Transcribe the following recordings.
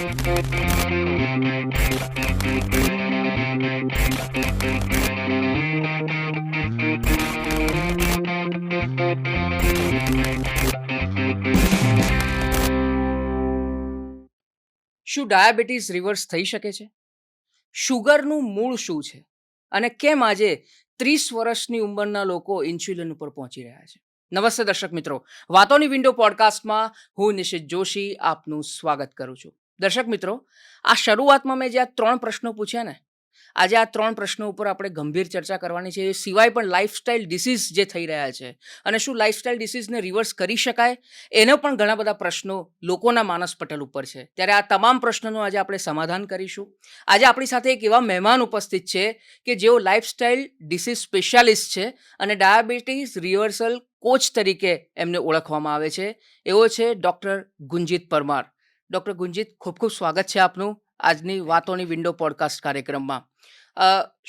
શું diabetes reverse થઈ શકે છે? શુગરનું મૂળ શું છે અને કેમ આજે 30 વર્ષની ઉંમરના લોકો ઇન્સ્યુલિન ઉપર પહોંચી રહ્યા છે? નમસ્તે દર્શક મિત્રો, વાતોની વિન્ડો પોડકાસ્ટમાં હું નિશિત જોશી આપનું સ્વાગત કરું છું. દર્શક મિત્રો, આ શરૂઆતમાં મેં જે આ 3 પ્રશ્નો પૂછ્યા ને, આજે આ 3 પ્રશ્નો ઉપર આપણે ગંભીર ચર્ચા કરવાની છે. એ સિવાય પણ લાઇફસ્ટાઇલ ડિસીઝ જે થઈ રહ્યા છે અને શું લાઇફસ્ટાઇલ ડિસીઝને રિવર્સ કરી શકાય, એનો પણ ઘણા બધા પ્રશ્નો લોકોના માનસ પટલ ઉપર છે. ત્યારે આ તમામ પ્રશ્નોનું આજે આપણે સમાધાન કરીશું. આજે આપણી સાથે એક એવા મહેમાન ઉપસ્થિત છે કે જેઓ લાઇફસ્ટાઇલ ડિસીઝ સ્પેશિયાલિસ્ટ છે અને ડાયાબિટીસ રિવર્સલ કોચ તરીકે એમને ઓળખવામાં આવે છે. એવો છે ડૉક્ટર ગુંજીત પરમાર. ડૉક્ટર ગુંજીત, ખૂબ ખૂબ સ્વાગત છે આપનું આજની વાતોની વિન્ડો પોડકાસ્ટ કાર્યક્રમમાં.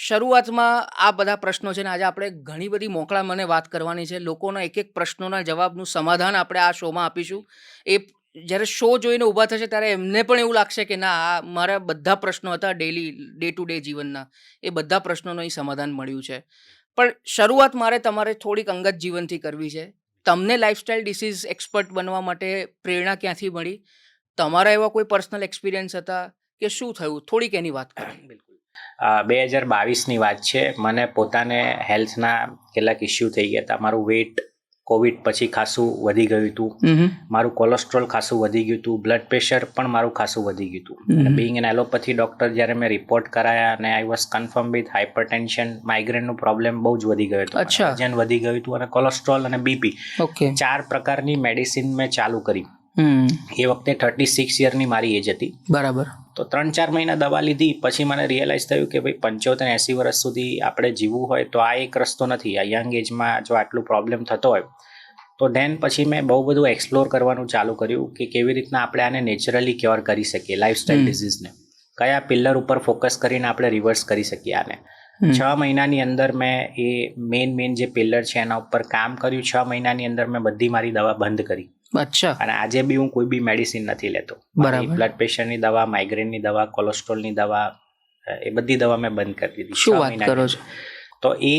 શરૂઆતમાં આ બધા પ્રશ્નો છે ને, આજે આપણે ઘણી બધી મોકળા મને વાત કરવાની છે. લોકોના એક એક પ્રશ્નોના જવાબનું સમાધાન આપણે આ શોમાં આપીશું. એ જ્યારે શો જોઈને ઊભા થશે ત્યારે એમને પણ એવું લાગશે કે ના, આ મારા બધા પ્રશ્નો હતા ડેલી ડે ટુ ડે જીવનના, એ બધા પ્રશ્નોનું અહીં સમાધાન મળ્યું છે. પણ શરૂઆત મારે તમારે થોડીક અંગત જીવનથી કરવી છે. તમને લાઇફસ્ટાઇલ ડિસીઝ એક્સપર્ટ બનવા માટે પ્રેરણા ક્યાંથી મળી? તમારા એવા કોઈ પર્સનલ એક્સપિરિયન્સ હતા કે શું થયું? થોડીક એની વાત કરો. બિલકુલ. 2022ની વાત છે. મને પોતાને હેલ્થના કેટલાક ઇસ્યુ થઈ ગયા હતા. મારું વેઇટ કોવિડ પછી ખાસું વધી ગયું હતું. મારું કોલેસ્ટ્રોલ ખાસું વધી ગયું હતું. બ્લડ પ્રેશર પણ મારું ખાસું વધી ગયું હતું. બિંગ એન એલોપેથી ડૉક્ટર જ્યારે મેં રિપોર્ટ કરાયા અને I was confirm with hypertension, માઇગ્રેનનો પ્રોબ્લેમ બહુ જ વધી ગયો હતો. વજન વધી ગયું હતું અને કોલેસ્ટ્રોલ અને બીપી 4 પ્રકારની મેડિસિન મેં ચાલુ કરી. એ વખતે 36 યરની મારી એજ હતી. બરાબર. તો 3-4 મહિના દવા લીધી પછી મને રિયલાઇઝ થયું કે ભાઈ 75-80 વર્ષ સુધી આપણે જીવવું હોય તો આ એક રસ્તો નથી. આ યંગ એજમાં જો આટલું પ્રોબ્લેમ થતો હોય તો ધેન પછી મેં બહુ બધું એક્સપ્લોર કરવાનું ચાલુ કર્યું કે કેવી રીતના આપણે આને નેચરલી ક્યોર કરી શકીએ, લાઇફસ્ટાઇલ ડિઝીઝને કયા પિલર ઉપર ફોકસ કરીને આપણે રિવર્સ કરી શકીએ આને. 6 મહિનાની અંદર મેં એ મેઇન જે પિલર છે એના ઉપર કામ કર્યું. 6 મહિનાની અંદર મેં બધી મારી દવા બંધ કરી. અચ્છા. અને આજે બી હું કોઈ બી મેડિસિન નથી લેતો. બ્લડ પ્રેશરની દવા, માઇગ્રેનની દવા, કોલેસ્ટ્રોલની દવા, એ બધી દવા મેં બંધ કરી દીધી. શું વાત કરો છો? તો એ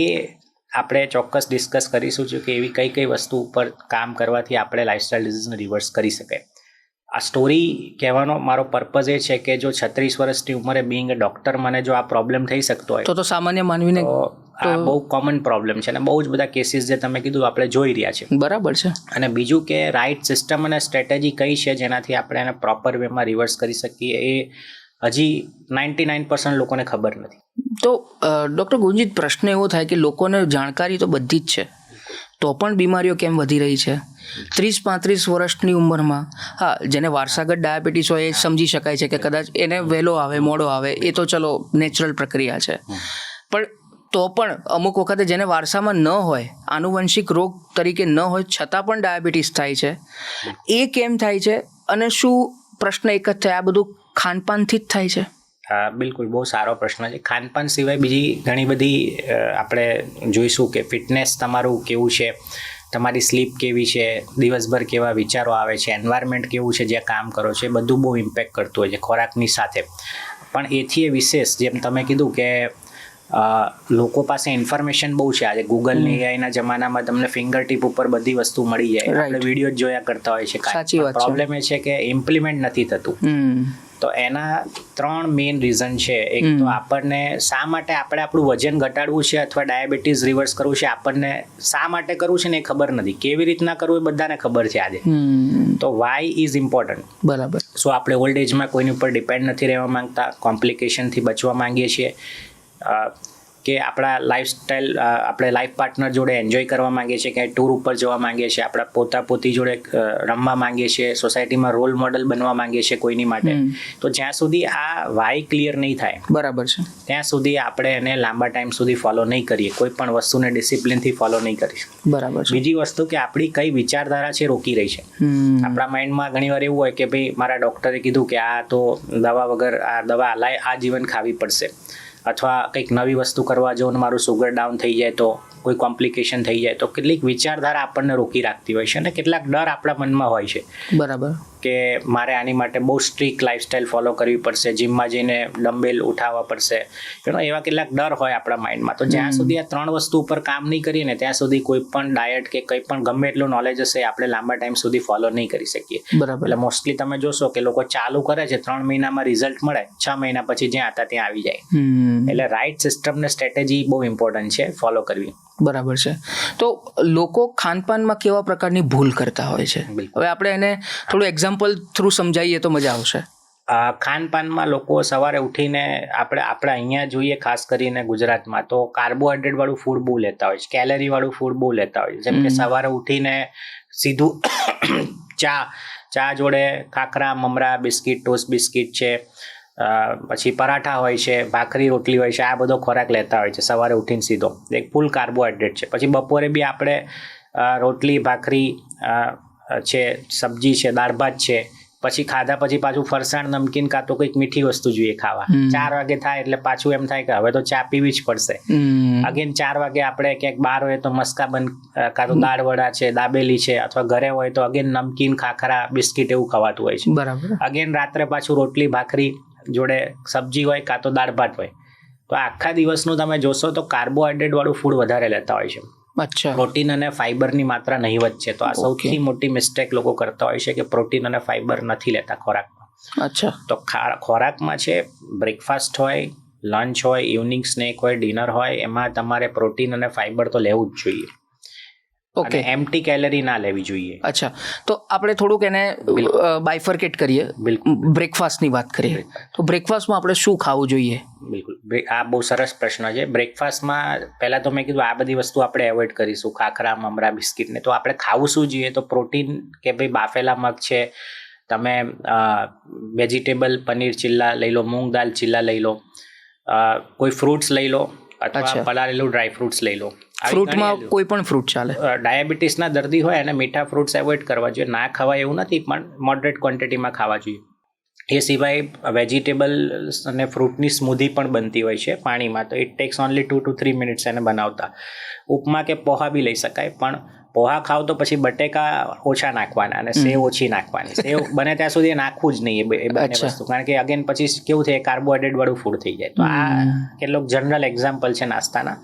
આપણે ચોક્કસ ડિસ્કસ કરીશું કે એવી કઈ કઈ વસ્તુ ઉપર કામ કરવાથી આપણે લાઇફસ્ટાઇલ ડિઝીઝને રિવર્સ કરી શકાય. આ સ્ટોરી કહેવાનો મારો પર્પઝ એ છે કે જો 36 વર્ષની ઉંમરે બિંગ અ ડૉક્ટર મને જો આ પ્રોબ્લેમ થઈ શકતો હોય તો સામાન્ય માનવીને આ બહુ કોમન પ્રોબ્લેમ છે અને બહુ જ બધા કેસીસ જે તમે કીધું આપણે જોઈ રહ્યા છે. બરાબર છે. અને બીજું કે રાઇટ સિસ્ટમ અને સ્ટ્રેટેજી કઈ છે જેનાથી આપણે એને પ્રોપર વેમાં રિવર્સ કરી શકીએ, એ હજી 99% લોકોને ખબર નથી. તો ડૉક્ટર ગુંજીત, પ્રશ્ન એવો થાય કે લોકોને જાણકારી તો બધી જ છે, તો પણ બીમારીઓ કેમ વધી રહી છે? 30-35 વર્ષની ઉંમરમાં, હા, જેને વારસાગત ડાયાબિટીસ હોય એ સમજી શકાય છે કે કદાચ એને વહેલો આવે મોડો આવે, એ તો ચલો નેચરલ પ્રક્રિયા છે. પણ તો પણ અમુક વખતે જેને વારસામાં ન હોય, આનુવંશિક રોગ તરીકે ન હોય છતાં પણ ડાયાબિટીસ થાય છે, એ કેમ થાય છે? અને શું પ્રશ્ન એક જ થાય, આ બધું ખાનપાનથી જ થાય છે? બિલકુલ, બહુ સારો પ્રશ્ન છે. ખાનપાન સિવાય બીજી ઘણી બધી આપણે જોઈશું કે ફિટનેસ તમારું કેવું છે, તમારી સ્લીપ કેવી છે, દિવસભર કેવા વિચારો આવે છે, એન્વાયરમેન્ટ કેવું છે જ્યાં કામ કરો છો, એ બધું બહુ ઇમ્પેક્ટ કરતું હોય છે ખોરાકની સાથે. પણ એથી એ વિશેષ, જેમ તમે કીધું કે લોકો પાસે ઇન્ફોર્મેશન બહુ છે. આજે ગૂગલ ને એઆઈના જમાનામાં તમને ફિંગર ટીપ ઉપર બધી વસ્તુ મળી જાય. આપણે વિડીયો જ જોયા કરતા હોય છે. પ્રોબ્લેમ એ છે કે ઇમ્પ્લિમેન્ટ નથી થતું. તો એના 3 મેઇન રીઝન છે. એક તો આપણને શા માટે આપણે આપણું વજન ઘટાડવું છે અથવા ડાયાબિટીસ રિવર્સ કરવું છે, આપણને શા માટે કરવું છે ને એ ખબર નથી. કેવી રીતના કરવું એ બધાને ખબર છે આજે. તો વાય ઇઝ ઇમ્પોર્ટન્ટ. બરાબર. સો આપણે ઓલ્ડ એજમાં કોઈની ઉપર ડિપેન્ડ નથી રહેવા માંગતા, કોમ્પ્લિકેશનથી બચવા માંગીએ છીએ, કે આપણા લાઈફસ્ટાઈલ, આપણે લાઈફ પાર્ટનર જોડે એન્જોય કરવા માંગીએ છીએ, ક્યાંય ટૂર ઉપર જવા માંગીએ છીએ, આપણા પોતા પોતી જોડે રમવા માંગીએ છીએ, સોસાયટીમાં રોલ મોડલ બનવા માંગીએ છીએ કોઈની માટે. તો જ્યાં સુધી આ વાય ક્લિયર નહીં થાય, બરાબર છે, ત્યાં સુધી આપણે એને લાંબા ટાઈમ સુધી ફોલો નહીં કરીએ. કોઈ પણ વસ્તુને ડિસિપ્લિનથી ફોલો નહીં કરીશું. બરાબર. બીજી વસ્તુ કે આપણી કઈ વિચારધારા છે રોકી રહી છે. આપણા માઇન્ડમાં ઘણીવાર એવું હોય કે ભાઈ મારા ડૉક્ટરે કીધું કે આ તો દવા વગર, આ દવા આ જીવન ખાવી પડશે, અથવા કંઈક નવી વસ્તુ કરવા જો ને મારું સુગર ડાઉન થઈ જાય તો, કોઈ કોમ્પ્લિકેશન થઈ જાય તો, કેટલીક વિચારધારા આપણને રોકી રાખતી હોય છે અને કેટલાક ડર આપણા મનમાં હોય છે. બરાબર. કે મારે આની માટે બહુ સ્ટ્રિક્ટ લાઈફસ્ટાઈલ ફોલો કરવી પડશે, જીમમાં જઈને ડમ્બેલ ઉઠાવવા પડશે, એવા કેટલાક ડર હોય આપણા માઇન્ડમાં. તો જ્યાં સુધી આ 3 વસ્તુ ઉપર કામ નહીં કરીએ ને ત્યાં સુધી કોઈ પણ ડાયટ કે કંઈ પણ ગમે એટલું નોલેજ હશે આપણે લાંબા ટાઈમ સુધી ફોલો નહીં કરી શકીએ. બરાબર. એટલે મોસ્ટલી તમે જોશો કે લોકો ચાલુ કરે છે, 3 મહિનામાં રિઝલ્ટ મળે, 6 મહિના પછી જ્યાં હતા ત્યાં આવી જાય. એટલે રાઈટ સિસ્ટમ ને સ્ટ્રેટેજી બહુ ઇમ્પોર્ટન્ટ છે ફોલો કરવી. બરાબર છે. તો લોકો ખાનપાનમાં કેવા પ્રકારની ભૂલ કરતા હોય છે? હવે આપણે એને થોડું એક્ઝામ્પલ થ્રુ સમજાવીએ તો મજા આવશે. ખાનપાનમાં લોકો સવારે ઉઠીને આપણે અહીંયા જોઈએ, ખાસ કરીને ગુજરાતમાં તો કાર્બોહાઈડ્રેટ વાળું ફૂડ બહુ લેતા હોય છે, કેલરી વાળું ફૂડ બહુ લેતા હોય છે. જેમ કે સવારે ઉઠીને સીધું ચા જોડે ખાખરા, મમરા, બિસ્કિટ, ટોસ્ટ બિસ્કિટ છે, પછી પરાઠા હોય છે, ભાખરી રોટલી હોય છે, આ બધો ખોરાક લેતા હોય છે સવારે ઉઠીને સીધો. એક ફૂલ કાર્બોહાઈડ્રેટ છે. પછી બપોરે બી આપણે રોટલી, ભાખરી છે, સબ્જી છે, દાળ ભાત છે. પછી ખાધા પછી પાછું ફરસાણ, નમકીન કાં તો કંઈક મીઠી વસ્તુ જોઈએ ખાવા. 4 વાગે થાય એટલે પાછું એમ થાય કે હવે તો ચા પીવી જ પડશે. અગેન 4 વાગે આપણે ક્યાંક બહાર હોય તો મસ્કાબન કાં તો દાળ વડા છે, દાબેલી છે, અથવા ઘરે હોય તો અગેન નમકીન, ખાખરા, બિસ્કિટ એવું ખવાતું હોય છે. બરાબર. અગેન રાત્રે પાછું રોટલી, ભાખરી જોડે સબ્જી હોય કાં તો દાળ ભાત હોય. તો આખા દિવસનું તમે જોશો તો કાર્બોહાઈડ્રેટ વાળું ફૂડ વધારે લેતા હોય છે. અચ્છા. પ્રોટીન અને ફાઈબરની માત્રા નહીવત છે. તો આ સૌથી મોટી મિસ્ટેક લોકો કરતા હોય છે કે પ્રોટીન અને ફાઈબર નથી લેતા ખોરાકમાં. અચ્છા. તો ખોરાકમાં છે, બ્રેકફાસ્ટ હોય, લંચ હોય, ઇવનિંગ સ્નેક હોય, ડિનર હોય, એમાં તમારે પ્રોટીન અને ફાઈબર તો લેવું જ જોઈએ. ઓકે. એમ્પ્ટી કેલરી ના લેવી જોઈએ. અચ્છા. તો આપણે થોડુંક એને બાયફર્કેટ કરીએ. બિલકુલ. બ્રેકફાસ્ટની વાત કરીએ તો બ્રેકફાસ્ટમાં આપણે શું ખાવું જોઈએ? બિલકુલ, આ બહુ સરસ પ્રશ્ન છે. બ્રેકફાસ્ટમાં પહેલાં તો મેં કીધું આ બધી વસ્તુ આપણે એવોઇડ કરીશું, ખાખરા, મમરા, બિસ્કિટને. તો આપણે ખાવું શું જોઈએ? તો પ્રોટીન કે ભાઈ બાફેલા મગ છે, તમે વેજીટેબલ પનીર ચિલ્લા લઈ લો, મૂંગ દાલ ચિલ્લા લઈ લો, કોઈ ફ્રૂટ્સ લઈ લો, અથવા પલાળેલું ડ્રાય ફ્રૂટ્સ લઈ લો. ફ્રૂટમાં કોઈ પણ ફ્રૂટ ચાલે. ડાયાબિટીસના દર્દી હોય અને મીઠા ફ્રૂટ્સ એવોઇડ કરવા જોઈએ. ના ખવાય એવું નથી, પણ મોડરેટ ક્વોન્ટિટીમાં ખાવા જોઈએ. એ સિવાય વેજીટેબલ્સ અને ફ્રૂટની સ્મૂધી પણ બનતી હોય છે પાણીમાં. તો it tax only 2 to 3 minutes એને બનાવતા. ઉપમા કે પોહા બી લઈ શકાય, પણ પોહા ખાવ તો પછી બટેકા ઓછા નાખવાના અને સેવ ઓછી નાખવાની. સેવ બને ત્યાં સુધી નાખવું જ નહીં એ બંને વસ્તુ, કારણ કે અગેન પછી કેવું થાય, કાર્બોહાઈડ્રેટ વાળું ફૂડ થઈ જાય. તો આ કેટલોક જનરલ એક્ઝામ્પલ છે નાસ્તાના.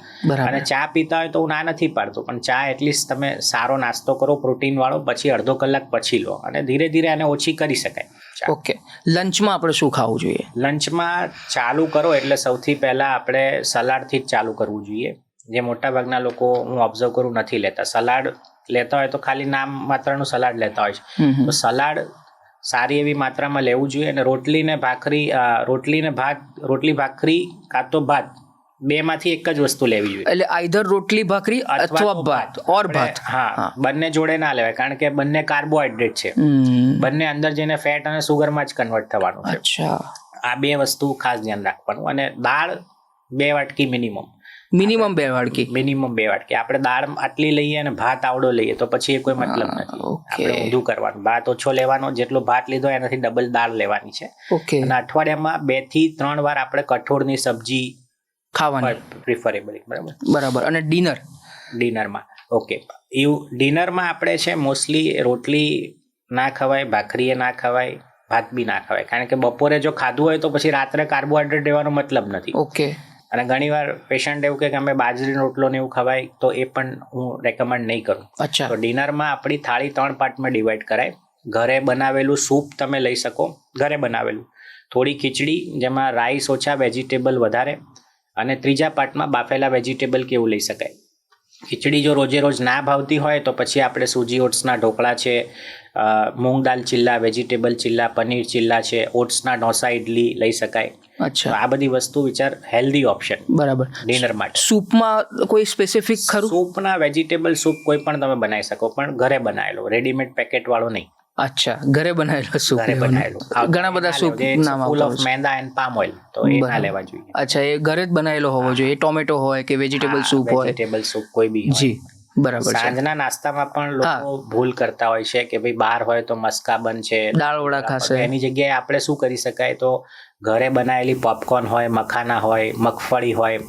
અને ચા પીતા હોય તો હું ના નથી પાડતો, પણ ચા એટલીસ્ટ તમે સારો નાસ્તો કરો પ્રોટીન વાળો, પછી અડધો કલાક પછી લો, અને ધીરે ધીરે આને ઓછી કરી શકાય. ઓકે. લંચમાં આપણે શું ખાવું જોઈએ? લંચમાં ચાલુ કરો એટલે સૌથી પહેલાં આપણે સલાડથી જ ચાલુ કરવું જોઈએ. જે મોટાભાગના લોકો હું ઓબ્ઝર્વ કરું નથી લેતા. સલાડ લેતા હોય તો ખાલી નામ માત્રનું સલાડ લેતા હોય છે. તો સલાડ સારી એવી માત્રામાં લેવું જોઈએ. અને રોટલી ભાખરી કાં તો ભાત, બેમાંથી એક જ વસ્તુ લેવી જોઈએ. એટલે આઈધર રોટલી ભાખરી અથવા ભાત ઓર ભાત. હા, બંને જોડે ના લેવાય, કારણ કે બંને કાર્બોહાઈડ્રેટ છે. બંને અંદર જઈને ફેટ અને સુગરમાં જ કન્વર્ટ થવાનું છે. અચ્છા. આ 2 વસ્તુ ખાસ ધ્યાન રાખવાનું. અને દાળ 2 વાટકી મિનિમમ 2 વાટકી. મિનિમમ 2 વાટકી. આપણે દાળ આટલી લઈએ અને ભાત આવડો લઈએ તો પછી એ કોઈ મતલબ નથી. આપણે ઊંધું કરવાનું. ભાત ઓછો લેવાનો, જેટલો ભાત લીધો એનાથી ડબલ દાળ લેવાની છે. ઓકે. અને અઠવાડિયામાં 2 થી 3 વાર આપણે કઠોળની સબ્જી ખાવાની પ્રિફરેબલી. બરાબર. અને ડિનરમાં ઓકે. ડિનરમાં આપણે છે મોસ્ટલી રોટલી ના ખવાય, ભાખરીએ ના ખવાય, ભાત બી ના ખવાય, કારણ કે બપોરે જો ખાધું હોય તો પછી રાત્રે કાર્બોહાઈડ્રેટ લેવાનો મતલબ નથી. ઓકે. અને ઘણીવાર પેશન્ટ એવું કહે કે અમે બાજરીનો રોટલો ને એવું ખવાય, તો એ પણ હું રેકમેન્ડ નહીં કરું. અચ્છા. તો ડિનરમાં આપણી થાળી 3 પાર્ટમાં ડિવાઈડ કરાય. ઘરે બનાવેલું સૂપ તમે લઈ શકો, ઘરે બનાવેલું, થોડી ખીચડી જેમાં રાઈસ ઓછા, વેજીટેબલ વધારે, અને ત્રીજા પાર્ટમાં બાફેલા વેજીટેબલ કેવું લઈ શકાય. ખીચડી જો રોજે રોજ ના ભાવતી હોય તો પછી આપણે સૂજી ઓટ્સના ઢોકળા છે, મૂંગ દાલ ચિલ્લા, વેજીટેબલ ચિલ્લા, પનીર ચિલ્લા છે, ઓટ્સના ઢોસા, ઇડલી લઈ શકાય. અચ્છા. આ બધી વસ્તુ વિચાર હેલ્ધી ઓપ્શન. બરાબર. ડિનર માટે. સૂપમાં કોઈ સ્પેસિફિક ખરું? સૂપના વેજીટેબલ સૂપ કોઈ પણ તમે બનાવી શકો, પણ ઘરે બનાવેલો, રેડીમેડ પેકેટ વાળો નહીં. અચ્છા. ઘરે બનાવેલો સૂપ. ઘરે બનાવેલો. ઘણા બધા સૂપ નામ full of maida and palm oil, તો એ ના લેવા જોઈએ. અચ્છા. એ ઘરે જ બનાવેલો હોવો જોઈએ. ટોમેટો હોય કે વેજીટેબલ સૂપ હોય. વેજીટેબલ સૂપ કોઈ બી. જી. બરાબર. સાંજના નાસ્તામાં પણ લોકો ભૂલ કરતા હોય છે કે ભાઈ બહાર હોય તો મસ્કાબન છે, દાળ વડા ખાશે. એની જગ્યાએ આપણે શું કરી શકાય, તો ઘરે બનાવેલી પોપકોર્ન હોય, મખાના હોય, મગફળી હોય,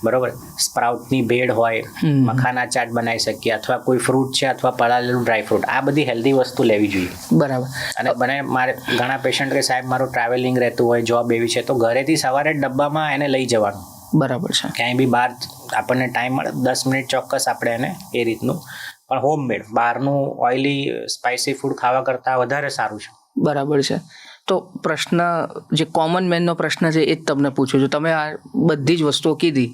બરોબર, સ્પ્રાઉટની ભેળ હોય, મખાના ચાટ બનાવી શકીએ, અથવા કોઈ ફ્રૂટ છે અથવા પલાળેલું ડ્રાયફ્રૂટ, આ બધી હેલ્ધી વસ્તુ લેવી જોઈએ. બરાબર. અને મારે ઘણા પેશન્ટ કે સાહેબ મારું ટ્રાવેલિંગ રહેતું હોય, જોબ એવી છે, તો ઘરેથી સવારે ડબ્બામાં એને લઈ જવાનું. બરાબર છે. ક્યાંય બી બહાર આપણને ટાઈમ મળે 10 મિનિટ ચોક્કસ આપણે એને એ રીતનું, પણ હોમમેડ, બહારનું ઓઇલી સ્પાઇસી ફૂડ ખાવા કરતાં વધારે સારું છે. બરાબર છે. તો પ્રશ્ન જે કોમન મેનનો પ્રશ્ન છે એ જ તમને પૂછું છું. તમે આ બધી જ વસ્તુઓ કીધી.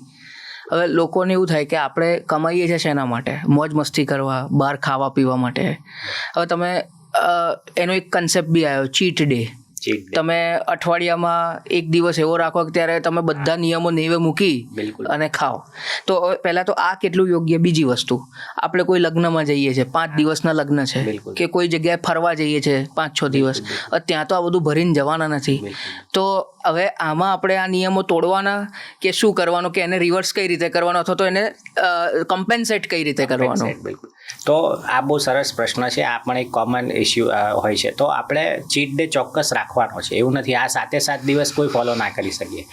હવે લોકોને એવું થાય કે આપણે કમાઈએ છીએ શેના માટે? મોજ મસ્તી કરવા, બહાર ખાવા પીવા માટે. હવે તમે એનો એક કન્સેપ્ટ બી આવ્યો, ચીટ ડે. તમે અઠવાડિયામાં એક દિવસ એવો રાખો કે ત્યારે તમે બધા નિયમો નેવે મૂકી અને ખાઓ. તો પહેલા તો આ કેટલું યોગ્ય? બીજી વસ્તુ, આપણે કોઈ લગ્નમાં જઈએ છીએ, 5 દિવસના લગ્ન છે, કે કોઈ જગ્યાએ ફરવા જઈએ છીએ 5-6 દિવસ, ત્યાં તો આ બધું ભરીને જવાના નથી. તો હવે આમાં આપણે આ નિયમો તોડવાના કે શું કરવાનું, કે એને રિવર્સ કઈ રીતે કરવાનો, અથવા તો એને કમ્પેન્સેટ કઈ રીતે કરવાનો? બિલકુલ. તો આ બહુ સરસ પ્રશ્ન છે. આ પણ એક કોમન ઇસ્યુ હોય છે. તો આપણે ચીટ ડે ચોક્કસ રાખવાનો છે, એવું નથી આ 7 દિવસ કોઈ ફોલો ના કરી શકીએ.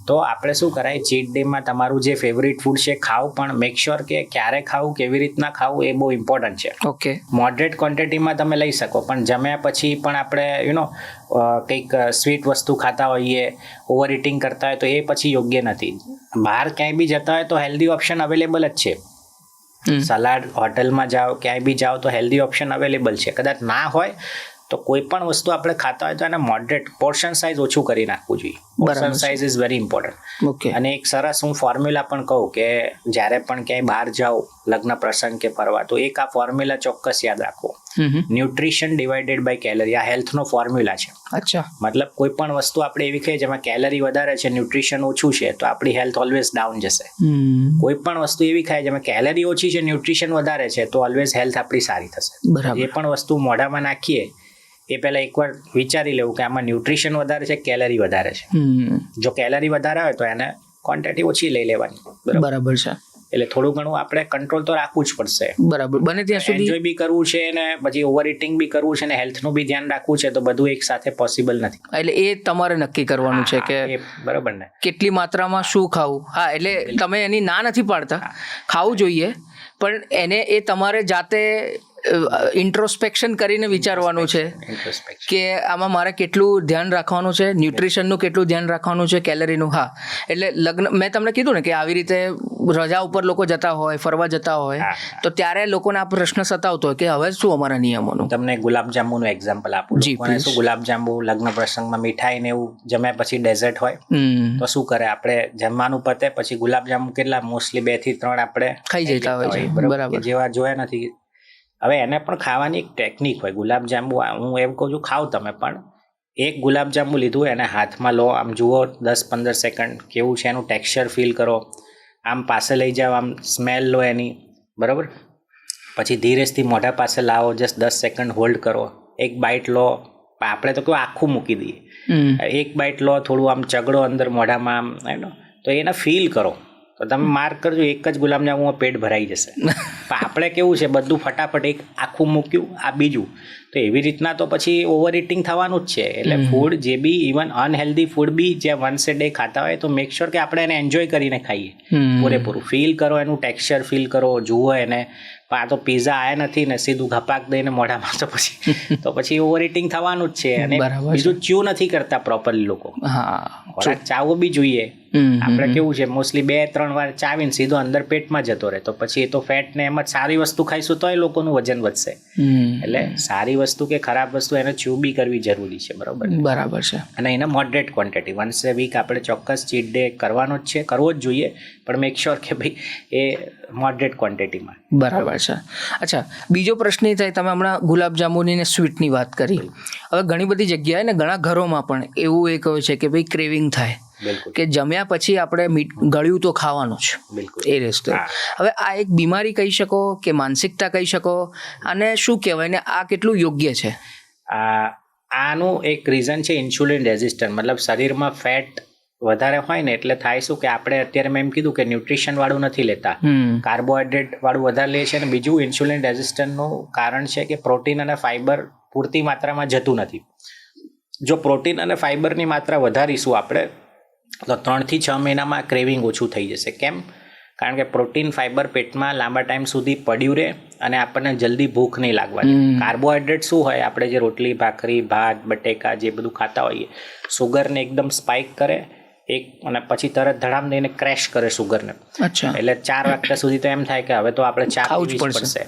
તો આપણે શું કરાય, ચીટ ડેમાં તમારું જે ફેવરિટ ફૂડ છે ખાવ, પણ મેક શ્યોર કે ક્યારે ખાવું, કેવી રીતના ખાવું, એ બહુ ઇમ્પોર્ટન્ટ છે. ઓકે. મોડરેટ ક્વોન્ટિટીમાં તમે લઈ શકો, પણ જમ્યા પછી પણ આપણે કંઈક સ્વીટ વસ્તુ ખાતા હોઈએ, ઓવર ઇટિંગ કરતા હોય, તો એ પછી યોગ્ય નથી. બહાર ક્યાંય બી જતા હોય તો હેલ્ધી ઓપ્શન અવેલેબલ જ છે. સલાડ, હોટલમાં જાઓ, ક્યાંય બી જાઓ તો હેલ્ધી ઓપ્શન અવેલેબલ છે. કદાચ ના હોય તો કોઈ પણ વસ્તુ આપણે ખાતા હોય તો એને મોડરેટ, પોર્શન સાઇઝ ઓછું કરી નાખવું જોઈએ. Portion size is very important. Okay. અને એક સરસ હું ફોર્મ્યુલા પણ કહું કે જ્યારે પણ ક્યાંય બહાર જાઓ, લગ્ન પ્રસંગ કે ફરવા, તો એક આ ફોર્મ્યુલા ચોક્કસ યાદ રાખો, ન્યુટ્રિશન ડિવાઇડેડ બાય કેલરી. આ હેલ્થનો ફોર્મ્યુલા છે. અચ્છા. મતલબ કોઈ પણ વસ્તુ આપણે એવી ખાઈએ જેમાં કેલરી વધારે છે, ન્યુટ્રિશન ઓછું છે, તો આપણી હેલ્થ ઓલવેઝ ડાઉન જશે. કોઈ પણ વસ્તુ એવી ખાય જેમાં કેલરી ઓછી છે, ન્યુટ્રિશન વધારે છે, તો ઓલવેઝ હેલ્થ આપણી સારી થશે. એ પણ વસ્તુ મોઢામાં નાખીએ એ પહેલા એકવાર વિચારી લેવું કે આમાં ન્યુટ્રિશન વધારે છે, કેલરી વધારે છે. જો કેલરી વધારે હોય તો એને ક્વોન્ટિટી ઓછી લઈ લેવાની. બરાબર છે. એટલે થોડું ઘણું આપણે કંટ્રોલ તો રાખવું જ પડશે. બરાબર. બને ત્યાં સુધી એન્જોય બી કરવું છે ને પછી ઓવર ઇટિંગ બી કરવું છે ને હેલ્થનું બી ધ્યાન રાખવું છે, તો બધું એક સાથે પોસિબલ નથી. એટલે એ તમારે નક્કી કરવાનું છે કે બરાબર ને, કેટલી માત્રામાં શું ખાવું. હા, એટલે તમે એની ના નથી પાડતા, ખાવું જોઈએ, પણ એને એ તમારે જાતે ઇન્ટ્રોસ્પેક્શન કરીને વિચારવાનું છે કે આમાં મારે કેટલું ધ્યાન રાખવાનું છે, ન્યુટ્રિશનનું કેટલું ધ્યાન રાખવાનું છે, કેલરીનું. હા, એટલે લગ્ન, મેં તમને કીધું ને કે આવી રીતે રજા ઉપર લોકો જતા હોય, ફરવા જતા હોય, તો ત્યારે લોકોને આ પ્રશ્ન સતાવતો હોય કે હવે શું અમારા નિયમોનું. તમને ગુલાબજાંબુનું એક્ઝામ્પલ આપું. લોકોને શું, ગુલાબજાંબુ લગ્ન પ્રસંગમાં મીઠાઈ ને એવું જમ્યા પછી ડેઝર્ટ હોય, તો શું કરે, આપણે જમવાનું પતે પછી ગુલાબજાંબુ કેટલા મોસ્ટલી 2 થી 3 આપણે ખાઈ જતા હોય છે. બરાબર. જેવા જોયા નથી. હવે એને પણ ખાવાની એક ટેકનિક હોય. ગુલાબજાંબુ હું એમ કહું છું, ખાવ તમે, પણ એક ગુલાબજાંબુ લીધું, એને હાથમાં લો, આમ જુઓ 10-15 સેકન્ડ કેવું છે, એનું ટેક્સચર ફીલ કરો, આમ પાસે લઈ જાઓ, આમ સ્મેલ લો એની, બરાબર. પછી ધીરેજથી મોઢા પાસે લાવો, જસ્ટ 10 સેકન્ડ હોલ્ડ કરો, એક બાઇટ લો. આપણે તો કેવું આખું મૂકી દઈએ, એક બાઇટ લો, થોડું આમ ચગડો અંદર મોઢામાં, આમ તો એને ફીલ કરો. તો તમે માર્ક કરજો, એક જ ગુલાબજાંબુમાં પેટ ભરાઈ જશે. પણ આપણે કેવું છે, બધું ફટાફટ એક આખું મૂક્યું, આ બીજું, તો એવી રીતના તો પછી ઓવર ઇટિંગ થવાનું જ છે. એટલે ફૂડ જે બી, ઇવન અનહેલ્ધી ફૂડ બી જે વન્સ એ ડે ખાતા હોય, તો મેક શ્યોર કે આપણે એને એન્જોય કરીને ખાઈએ પૂરેપૂરું. ફીલ કરો, એનું ટેક્સચર ફીલ કરો, જુઓ એને. પણ આ તો પીઝા આયા નથી ને સીધું ઘપાક દઈને મોઢામાં, તો પછી ઓવર ઇટિંગ થવાનું જ છે. અને બીજું ચ્યુ નથી કરતા પ્રોપરલી લોકો. ખોરાક ચાવવો બી જોઈએ. આપણે કેવું છે, મોસ્ટલી 2-3 વાર ચાવીને સીધો અંદર પેટમાં જતો રહે, તો પછી એ તો ફેટ ને એમ જ સારી વસ્તુ ખાઈશું તો એ લોકોનું વજન વધશે. એટલે સારી વસ્તુ કે ખરાબ વસ્તુ એને ચ્યુ બી કરવી જરૂરી છે. બરાબર છે. અને એને મોડરેટ ક્વોન્ટિટી, વન્સ એ વીક આપણે ચોક્કસ ચીટ ડે કરવાનો જ છે, કરવો જ જોઈએ, પણ મેક શ્યોર કે ભાઈ એ મોડરેટ ક્વોન્ટિટીમાં. બરાબર છે. અચ્છા, બીજો પ્રશ્ન એ થાય, તમે હમણાં ગુલાબજાંબુની ને સ્વીટની વાત કરી. હવે ઘણી બધી જગ્યાએ ને ઘણા ઘરોમાં પણ એવું એક હોય છે કે ભાઈ ક્રેવિંગ થાય કે જમ્યા પછી આપણે ગળ્યું તો ખાવાનું જ એ રેસ્તો. હવે આ એક બીમારી કહી શકો કે માનસિકતા કહી શકો, અને શું કહેવાય ને, આ કેટલું યોગ્ય છે? આનું એક રીઝન છે ઇન્સ્યુલિન રેઝિસ્ટન્ટ. મતલબ શરીરમાં ફેટ વધારે હોય ને એટલે થાય શું કે આપણે અત્યારે મેં એમ કીધું કે ન્યુટ્રિશન વાળું નથી લેતા, કાર્બોહાઈડ્રેટ વાળું વધારે લે છે. અને બીજું ઇન્સ્યુલિન રેઝિસ્ટન્ટનું કારણ છે કે પ્રોટીન અને ફાઈબર પૂરતી માત્રામાં જતું નથી. જો પ્રોટીન અને ફાઈબરની માત્રા વધારીશું આપણે, તો 3 થી 6 મહિનામાં ક્રેવિંગ ઓછું થઈ જશે. કેમ? કારણ કે પ્રોટીન ફાઈબર પેટમાં લાંબા ટાઈમ સુધી પડ્યું રહે અને આપણને જલ્દી ભૂખ નહીં લાગવાની. કાર્બોહાઈડ્રેટ શું હોય, આપણે જે રોટલી ભાખરી ભાત બટેકા જે બધું ખાતા હોઈએ, સુગરને એકદમ સ્પાઇક કરે અને પછી તરત ધડામ દઈને ક્રેશ કરે સુગરને. એટલે 4 વાગ્યા સુધી તો એમ થાય કે હવે તો આપણે ચા પીવી જ પડશે.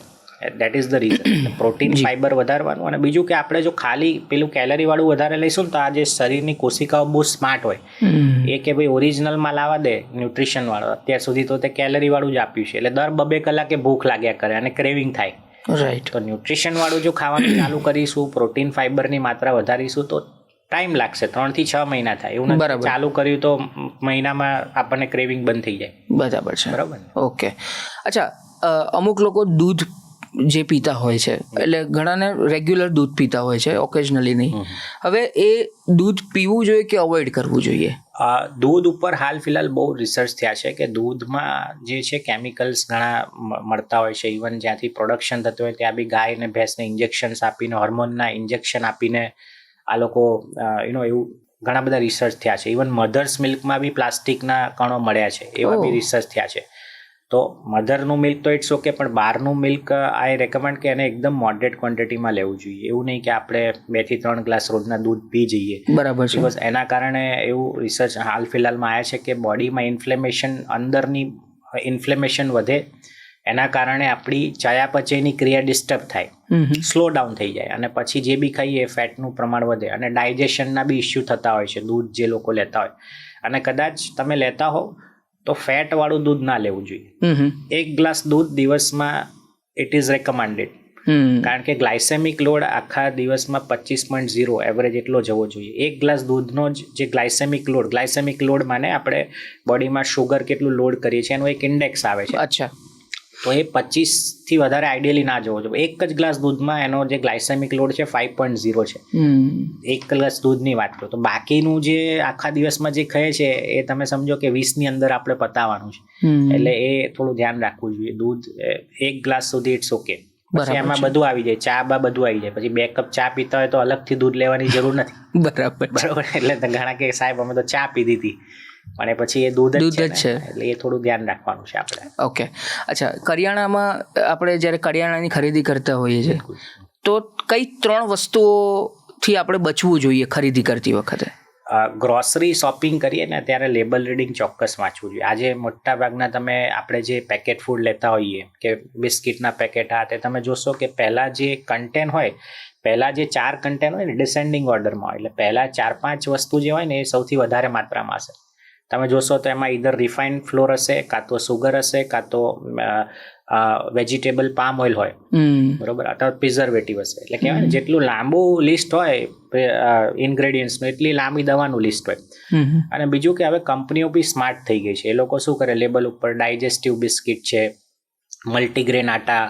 That is the reason. Protein fibre વધારવાનું. અને બીજું કે આપણે જો ખાલી પેલું કેલરી વાળું વધારે લઈશું ને તો આ જે શરીરની કોશિકાઓ બહુ સ્માર્ટ હોય, એ કે ભાઈ ઓરિજિનલમાં લાવવા દે ન્યુટ્રિશન વાળો, અત્યાર સુધી તો તે કેલરી વાળું જ આપ્યું છે, એટલે દર 2-2 કલાકે ભૂખ લાગ્યા કરે અને ક્રેવિંગ થાય. રાઈટ. તો ન્યુટ્રિશન વાળું જો ખાવાનું ચાલુ કરીશું, પ્રોટીન ફાઈબરની માત્રા વધારીશું તો ટાઈમ લાગશે. 3 થી 6 મહિના થાય. એવું નથી ચાલુ કર્યું તો મહિનામાં આપણને ક્રેવિંગ બંધ થઈ જાય. બરાબર છે. બરાબર. ઓકે. અચ્છા, અમુક લોકો દૂધ જે પીતા હોય છે, એટલે ઘણાને રેગ્યુલર દૂધ પીતા હોય છે, ઓકેઝનલી નહીં. હવે એ દૂધ પીવું જોઈએ કે અવોઇડ કરવું જોઈએ? દૂધ ઉપર હાલ ફિલહાલ બહુ રિસર્ચ થયા છે કે દૂધમાં જે છે કેમિકલ્સ ઘણા મળતા હોય છે. ઇવન જ્યાંથી પ્રોડક્શન થતું હોય ત્યાં બી ગાય અને ભેંસને ઇન્જેક્શન્સ આપીને, હોર્મોનના ઇન્જેક્શન આપીને આ લોકો એવું ઘણા બધા રિસર્ચ થયા છે. ઇવન મધર્સ મિલ્કમાં બી પ્લાસ્ટિકના કણો મળ્યા છે, એવા બી રિસર્ચ થયા છે. તો મધરનું મિલ્ક તો ઇટ્સ ઓકે, પણ બહારનું મિલ્ક આઈ રેકમેન્ડ કે એને એકદમ મોડરેટ ક્વોન્ટિટીમાં લેવું જોઈએ. એવું નહીં કે આપણે 2 થી 3 ગ્લાસ રોજના દૂધ પી જઈએ. બરાબર છે. બિકોઝ એના કારણે એવું રિસર્ચ હાલ ફિલહાલમાં આવ્યા છે કે બોડીમાં ઇન્ફ્લેમેશન, અંદરની ઇન્ફ્લેમેશન વધે, એના કારણે આપણી ચયાપચયની ક્રિયા ડિસ્ટર્બ થાય, સ્લો ડાઉન થઈ જાય, અને પછી જે બી ખાઈએ ફેટનું પ્રમાણ વધે અને ડાયજેશનના બી ઇસ્યુ થતા હોય છે દૂધ જે લોકો લેતા હોય. અને કદાચ તમે લેતા હો તો ફેટ વાળું દૂધ ના લેવું જોઈએ. 1 ગ્લાસ દૂધ દિવસમાં ઇટ ઇઝ રેકમેન્ડેડ. કારણ કે ગ્લાયસેમિક લોડ આખા દિવસમાં 25.0 એવરેજ એટલો જવો જોઈએ. 1 ગ્લાસ દૂધનો જે ગ્લાયસેમિક લોડ માને આપણે બોડીમાં શુગર કેટલું લોડ કરીએ છીએ એનો એક ઇન્ડેક્સ આવે છે. અચ્છા. તો એ 25 થી વધારે આઈડિયલી ના જવો જોઈએ. 1 જ ગ્લાસ દૂધમાં એનો જે ગ્લાયસેમિક લોડ છે 5.0 છે. 1 ગ્લાસ દૂધની વાત કરો તો બાકીનું જે આખા દિવસમાં જે ખાય છે એ તમે સમજો કે 20 ની અંદર આપણે પતાવવાનું છે. એટલે એ થોડું ધ્યાન રાખવું જોઈએ. દૂધ 1 ગ્લાસ સુધી ઇટ્સ ઓકે. પછી એમાં બધું આવી જાય, ચા બા બધું આવી જાય. પછી 2 કપ ચા પીતા હોય તો અલગથી દૂધ લેવાની જરૂર નથી. બરાબર. એટલે ઘણા કે સાહેબ અમે તો ચા પીધી હતી, અને પછી એ દૂધ જ છે, એટલે એ થોડું ધ્યાન રાખવાનું છે આપણે. ઓકે. અચ્છા, કરિયાણામાં આપણે જ્યારે કરિયાણાની ખરીદી કરતા હોઈએ છીએ તો કઈ 3 વસ્તુઓથી આપણે બચવું જોઈએ ખરીદી કરતી વખતે? ગ્રોસરી શોપિંગ કરીએ ને ત્યારે લેબલ રીડિંગ ચોક્કસ વાંચવું જોઈએ. આજે મોટા ભાગના તમે આપણે જે પેકેટ ફૂડ લેતા હોઈએ કે બિસ્કિટના પેકેટ આ તે તમે જોશો કે પહેલાં જે કન્ટેન્ટ હોય, પહેલાં જે 4 કન્ટેન્ટ હોય ને ડિસેન્ડિંગ ઓર્ડરમાં હોય, એટલે પહેલાં 4-5 વસ્તુ જે હોય ને એ સૌથી વધારે માત્રામાં હશે. તમે જોશો તો એમાં ઈધર રિફાઇન્ડ ફ્લોર હશે, કાં તો સુગર હશે, કાં તો વેજીટેબલ પામ ઓઇલ હોય, બરોબર, અથવા પ્રિઝર્વેટિવ હશે. એટલે કહેવાય ને જેટલું લાંબુ લિસ્ટ હોય ઇન્ગ્રેડિયન્ટ્સનું એટલી લાંબી દવાનું લિસ્ટ હોય. અને બીજું કે હવે કંપનીઓ બી સ્માર્ટ થઈ ગઈ છે. એ લોકો શું કરે, લેબલ ઉપર ડાયજેસ્ટિવ બિસ્કિટ છે, મલ્ટીગ્રેન આટા,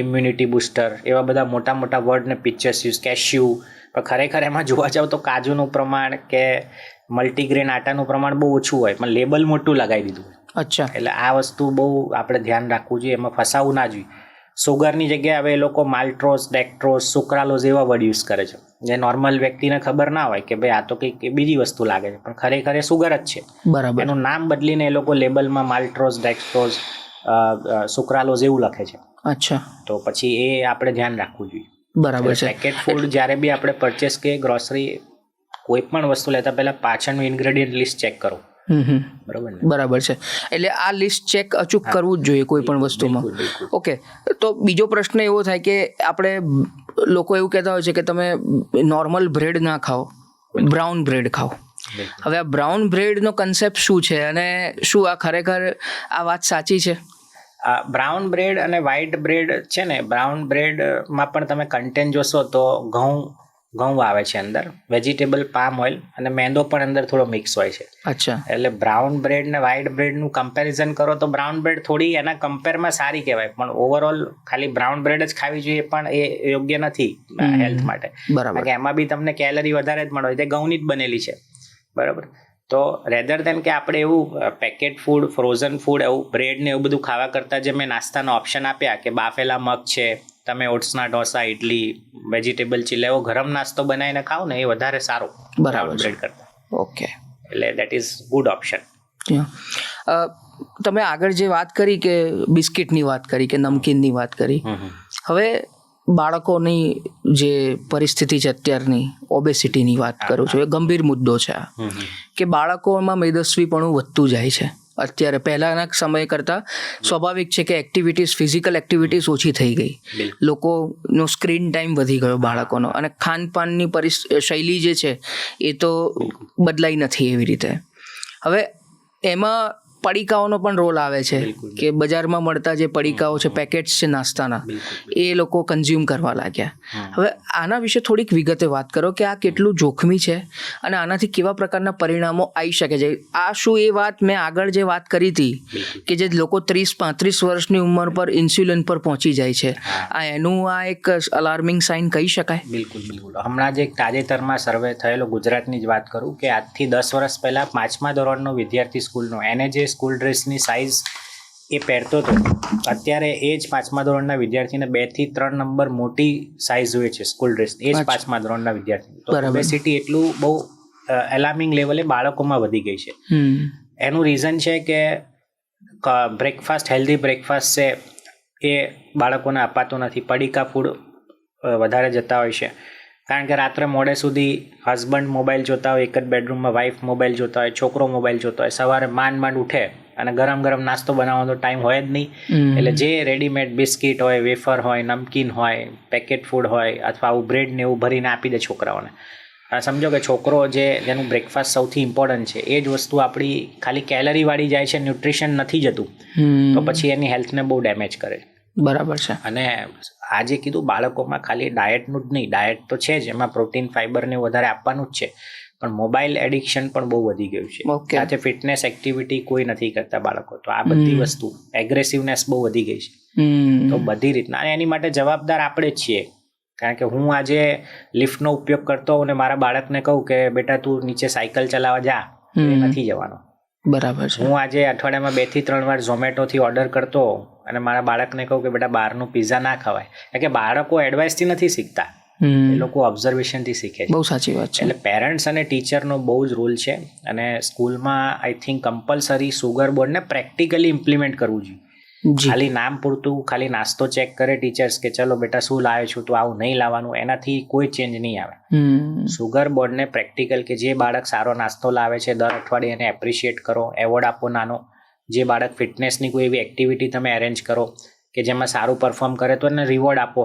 ઇમ્યુનિટી બુસ્ટર, એવા બધા મોટા મોટા વર્ડ ને પિક્ચર્સ યુઝ, કેશ્યુ. પણ ખરેખર એમાં જોવા જાવ તો કાજુનું પ્રમાણ કે મલ્ટીગ્રેન આટાનું પ્રમાણ બહુ ઓછું હોય, પણ લેબલ મોટું લગાવી દીધું. અચ્છા. એટલે આ વસ્તુ બહુ આપણે ધ્યાન રાખવું જોઈએ, એમાં ફસાવું ના જોઈએ. સુગરની જગ્યાએ હવે એ લોકો માલ્ટ્રોઝ, ડેક્ટ્રોઝ, સુક્રાલોઝ એવા વર્ડ યુઝ કરે છે, જે નોર્મલ વ્યક્તિને ખબર ના હોય કે ભાઈ આ તો કંઈક બીજી વસ્તુ લાગે છે, પણ ખરેખર એ સુગર જ છે. બરાબર. એનું નામ બદલીને એ લોકો લેબલમાં માલ્ટ્રોઝ, ડેક્ટ્રોઝ, સુક્રાલોઝ એવું લખે છે. અચ્છા. તો પછી એ આપણે ધ્યાન રાખવું જોઈએ. બરાબર છે. પેકેટ ફૂડ જ્યારે બી આપણે પરચેસ કે ગ્રોસરી કોઈ પણ વસ્તુ લેતા પહેલા પાછળનું ઇન્ગ્રેડિયન્ટ લિસ્ટ ચેક કરો. બરાબર છે. એટલે આ લિસ્ટ ચેક અચૂક કરવું જ જોઈએ કોઈ પણ વસ્તુમાં. ઓકે. તો બીજો પ્રશ્ન એવો થાય કે આપણે લોકો એવું કહેતા હોય છે કે તમે નોર્મલ બ્રેડ ના ખાઓ, બ્રાઉન બ્રેડ ખાઓ. હવે આ બ્રાઉન બ્રેડનો કન્સેપ્ટ શું છે અને શું આ ખરેખર આ વાત સાચી છે? બ્રાઉન બ્રેડ અને વ્હાઈટ બ્રેડ છે ને, બ્રાઉન બ્રેડમાં પણ તમે કન્ટેન્ટ જોશો તો ઘઉં આવે છે અંદર, વેજીટેબલ પામ ઓઇલ અને મેંદો પણ અંદર થોડો મિક્સ હોય છે. અચ્છા. એટલે બ્રાઉન બ્રેડ ને વ્હાઈટ બ્રેડનું કમ્પેરિઝન કરો તો બ્રાઉન બ્રેડ થોડી એના કમ્પેરમાં સારી કહેવાય, પણ ઓવરઓલ ખાલી બ્રાઉન બ્રેડ જ ખાવી જોઈએ પણ એ યોગ્ય નથી હેલ્થ માટે. બરાબર. કારણ કે એમાં બી તમને કેલરી વધારે જ મળે, તે ઘઉંની જ બનેલી છે, બરાબર. તો રેધર દેન કે આપણે એવું પેકેટ ફૂડ, ફ્રોઝન ફૂડ, એવું બ્રેડ ને એવું બધું ખાવા કરતાં જે મેં નાસ્તાનો ઓપ્શન આપ્યા કે બાફેલા મગ છે, તમે ઓટ્સના ઢોસા, ઇડલી, વેજીટેબલ ચીલા, એવો ગરમ નાસ્તો બનાવીને ખાઓ ને એ વધારે સારો. બરાબર. બ્રેડ કરતાં. ઓકે. એટલે દેટ ઇઝ ગુડ ઓપ્શન. તમે આગળ જે વાત કરી કે બિસ્કિટની વાત કરી કે નમકીનની વાત કરી, હવે બાળકોની જે પરિસ્થિતિ છે અત્યારની, ઓબેસિટીની વાત કરું છું, એ ગંભીર મુદ્દો છે આ, કે બાળકોમાં મેદસ્વીપણું વધતું જાય છે અત્યારે. પહેલાના સમય કરતાં સ્વાભાવિક છે કે એક્ટિવિટીઝ, ફિઝિકલ એક્ટિવિટીઝ ઓછી થઈ ગઈ, લોકોનો સ્ક્રીન ટાઈમ વધી ગયો બાળકોનો, અને ખાનપાનની શૈલી જે છે એ તો બદલાઈ નથી એવી રીતે. હવે એમાં પડીકાઓનો પણ રોલ આવે છે કે બજારમાં મળતા જે પડીકાઓ છે, પેકેટ્સ છે નાસ્તાના, એ લોકો કન્ઝ્યુમ કરવા લાગ્યા. હવે આના વિશે થોડીક વિગતે વાત કરો કે આ કેટલું જોખમી છે અને આનાથી કેવા પ્રકારના પરિણામો આવી શકે છે. આ શું એ વાત મેં આગળ જે વાત કરી હતી કે જે લોકો 30-35 વર્ષની ઉંમર પર ઇન્સ્યુલિન પર પહોંચી જાય છે, આ એનું આ એક અલાર્મિંગ સાઇન કહી શકાય? બિલકુલ. હમણાં જ એક તાજેતરમાં સર્વે થયેલો, ગુજરાતની જ વાત કરું, કે આજથી 10 વર્ષ પહેલાં 5મા ધોરણનો વિદ્યાર્થી સ્કૂલનો, એને જે સ્કૂલ ડ્રેસની સાઇઝ એ પહેરતો હતો, અત્યારે એ જ 5મા ધોરણના વિદ્યાર્થીને 2 થી 3 નંબર મોટી સાઇઝ હોય છે સ્કૂલ ડ્રેસ, એ જ 5મા ધોરણના વિદ્યાર્થી. તો ઓબેસિટી એટલું બહુ એલાર્મિંગ લેવલે બાળકોમાં વધી ગઈ છે. એનું રીઝન છે કે બ્રેકફાસ્ટ, હેલ્ધી બ્રેકફાસ્ટ છે એ બાળકોને અપાતું નથી. પડીકા ફૂડ વધારે જતા હોય છે, કારણ કે રાત્રે મોડે સુધી હસબન્ડ મોબાઈલ જોતા હોય, એક જ બેડરૂમમાં વાઈફ મોબાઈલ જોતા હોય, છોકરો મોબાઈલ જોતા હોય, સવારે માંડ ઉઠે અને ગરમ ગરમ નાસ્તો બનાવવાનો ટાઈમ હોય જ નહીં. એટલે જે રેડીમેડ બિસ્કિટ હોય, વેફર હોય, નમકીન હોય, પેકેટ ફૂડ હોય, અથવા આવું બ્રેડ ને એવું ભરીને આપી દે છોકરાઓને. સમજો કે છોકરો જેનું બ્રેકફાસ્ટ સૌથી ઇમ્પોર્ટન્ટ છે, એ જ વસ્તુ આપણી ખાલી કેલરીવાળી જાય છે, ન્યુટ્રિશન નથી જતું, તો પછી એની હેલ્થને બહુ ડેમેજ કરે. બરાબર છે. અને આજે કીધું બાળકોમાં ખાલી ડાયટનું જ નહીં, ડાયટ તો છે જ, એમાં પ્રોટીન, ફાઈબર ને વધારે આપવાનું જ છે, પણ મોબાઈલ એડિક્શન પણ બહુ વધી ગયું છે. સાથે ફિટનેસ એક્ટિવિટી કોઈ નથી કરતા બાળકો, તો આ બધી વસ્તુ, એગ્રેસિવનેસ બહુ વધી ગઈ છે. તો બધી રીતના, અને એની માટે જવાબદાર આપણે જ છીએ. કારણ કે હું આજે લિફ્ટનો ઉપયોગ કરતો હોઉં ને મારા બાળકને કહું કે બેટા તું નીચે સાયકલ ચલાવવા જા, એ નથી જવાનો. બરાબર છે. હું આજે અઠવાડિયામાં 2 થી 3 વાર ઝોમેટોથી ઓર્ડર કરતો અને મારા બાળકને કહું કે બેટા બહારનું પિઝા ના ખવાય, કારણ કે બાળકો એડવાઇસથી નથી શીખતા, એ લોકો ઓબ્ઝર્વેશનથી શીખે છે. બહુ સાચી વાત છે. એટલે પેરેન્ટ્સ અને ટીચરનો બહુ જ રોલ છે, અને સ્કૂલમાં આઈ થિંક કમ્પલસરી સુગર બોર્ડને પ્રેક્ટિકલી ઇમ્પ્લિમેન્ટ કરવું જોઈએ. ખાલી નામ પૂરતું ખાલી નાસ્તો ચેક કરે ટીચર્સ કે ચલો બેટા શું લાવ્યો છું, તો આવું નહીં લાવવાનું, એનાથી કોઈ ચેન્જ નહીં આવે. સુગર બોર્ડને પ્રેક્ટિકલ, કે જે બાળક સારો નાસ્તો લાવે છે દર અઠવાડિયે એને એપ્રિશિએટ કરો, એવોર્ડ આપો નાનો. જે બાળક ફિટનેસની કોઈ એવી એક્ટિવિટી તમે અરેન્જ કરો કે જેમાં સારું પરફોર્મ કરે તો એને રિવોર્ડ આપો,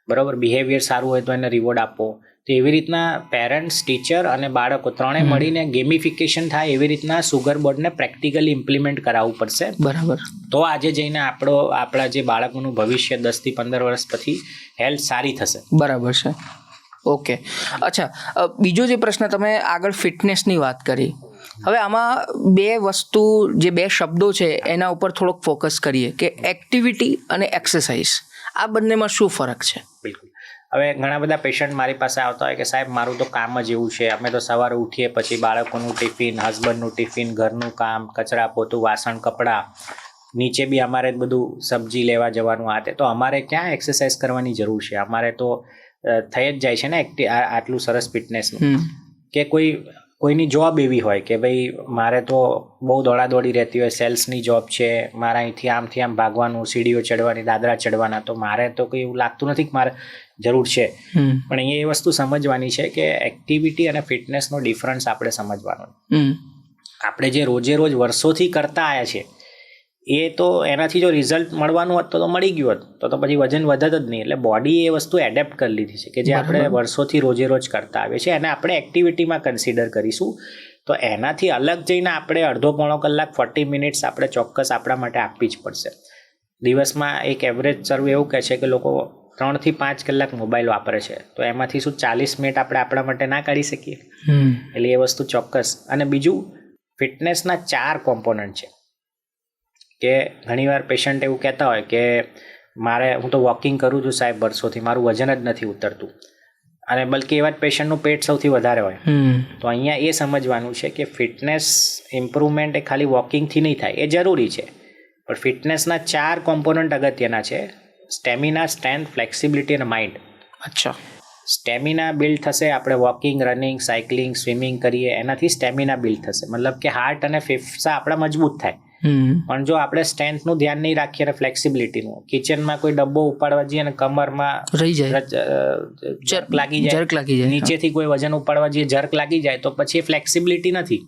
બરાબર. બિહેવિયર સારું હોય તો એને રિવોર્ડ આપો. તો એવી રીતના પેરેન્ટ્સ, ટીચર અને બાળકો ત્રણે મળીને ગેમિફિકેશન થાય, એવી રીતના સુગર બોર્ડને પ્રેક્ટિકલી ઇમ્પ્લિમેન્ટ કરાવવું પડશે. બરાબર. તો આજે જઈને આપણા જે બાળકોનું ભવિષ્ય 10 થી 15 વર્ષ પછી હેલ્થ સારી થશે. બરાબર છે. ઓકે. અચ્છા, બીજો જે પ્રશ્ન, તમે આગળ ફિટનેસની વાત કરી, હવે આમાં 2 વસ્તુ, જે 2 શબ્દો છે એના ઉપર થોડોક ફોકસ કરીએ કે એક્ટિવિટી અને એક્સરસાઇઝ, આ બંનેમાં શું ફરક છે? બિલકુલ. હવે ઘણા બધા પેશન્ટ મારી પાસે આવતા હોય કે સાહેબ મારું તો કામ જ એવું છે, અમે તો સવારે ઉઠીએ પછી બાળકોનું ટિફિન, હસબન્ડનું ટિફિન, ઘરનું કામ, કચરા પોતું, વાસણ, કપડાં, નીચે બી અમારે બધું સબ્જી લેવા જવાનું, આ તે, તો અમારે ક્યાં એક્સરસાઇઝ કરવાની જરૂર છે? અમારે તો થઈ જ જાય છે ને આટલું સરસ ફિટનેસનું. કે કોઈની જોબ એવી હોય કે ભાઈ મારે તો બહુ દોડાદોડી રહેતી હોય, સેલ્સની જોબ છે, મારા અહીંથી આમથી આમ ભાગવાનું, સીડીઓ ચડવાની, દાદરા ચડવાના, તો મારે તો કંઈ એવું લાગતું નથી કે મારે જરૂર છે. પણ અહીંયા એ વસ્તુ સમજવાની છે કે એક્ટિવિટી અને ફિટનેસનો ડિફરન્સ આપણે સમજવાનો. આપણે જે રોજે રોજ વર્ષોથી કરતા આવ્યા છે, એ તો એનાથી જો રિઝલ્ટ મળવાનું હોત તો મળી ગયું હોત, તો પછી વજન વધત જ નહીં. એટલે બોડી એ વસ્તુ એડેપ્ટ કરી લીધી છે કે જે આપણે વર્ષોથી રોજે રોજ કરતા આવીએ છીએ, એને આપણે એક્ટિવિટીમાં કન્સિડર કરીશું. તો એનાથી અલગ જઈને આપણે અડધો-પોણો કલાક, 40 મિનિટ્સ આપણે ચોક્કસ આપણા માટે આપવી જ પડશે. દિવસમાં એક એવરેજ સર્વે એવું કહે છે કે લોકો 3 થી 5 કલાક મોબાઈલ વાપરે છે, તો એમાંથી શું 40 મિનિટ આપણે આપણા માટે ના કાઢી શકીએ? એટલે એ વસ્તુ ચોક્કસ. અને બીજું, ફિટનેસના 4 કોમ્પોનન્ટ છે. કે ઘણીવાર પેશન્ટ એવું કહેતા હોય કે હું તો વોકિંગ કરું છું સાહેબ વર્ષોથી, મારું વજન જ નથી ઉતરતું, અને બલકે એવા જ પેશન્ટનું પેટ સૌથી વધારે હોય. તો અહીંયા એ સમજવાનું છે કે ફિટનેસ ઇમ્પ્રુવમેન્ટ એ ખાલી વોકિંગથી નહીં થાય, એ જરૂરી છે, પણ ફિટનેસના 4 કોમ્પોનન્ટ અગત્યના છે: સ્ટેમિના, સ્ટ્રેન્થ, ફ્લેક્સિબિલિટી અને માઇન્ડ. અચ્છા. સ્ટેમિના બિલ્ડ થશે. આપણે વોકિંગ, રનિંગ, સાયકલિંગ, સ્વિમિંગ કરીએ એનાથી સ્ટેમિના બિલ્ડ થશે, મતલબ કે હાર્ટ અને ફેફસા આપણા મજબૂત થાય. પણ જો આપણે સ્ટ્રેન્થનું ધ્યાન નહીં રાખીએ અને ફ્લેક્સિબિલિટીનું, કિચનમાં કોઈ ડબ્બો ઉપાડવા જઈએ અને કમરમાં રહી જાય, જર્ક લાગી જાય, નીચેથી કોઈ વજન ઉપાડવા જઈએ જર્ક લાગી જાય, તો પછી એ ફ્લેક્સિબિલિટી નથી.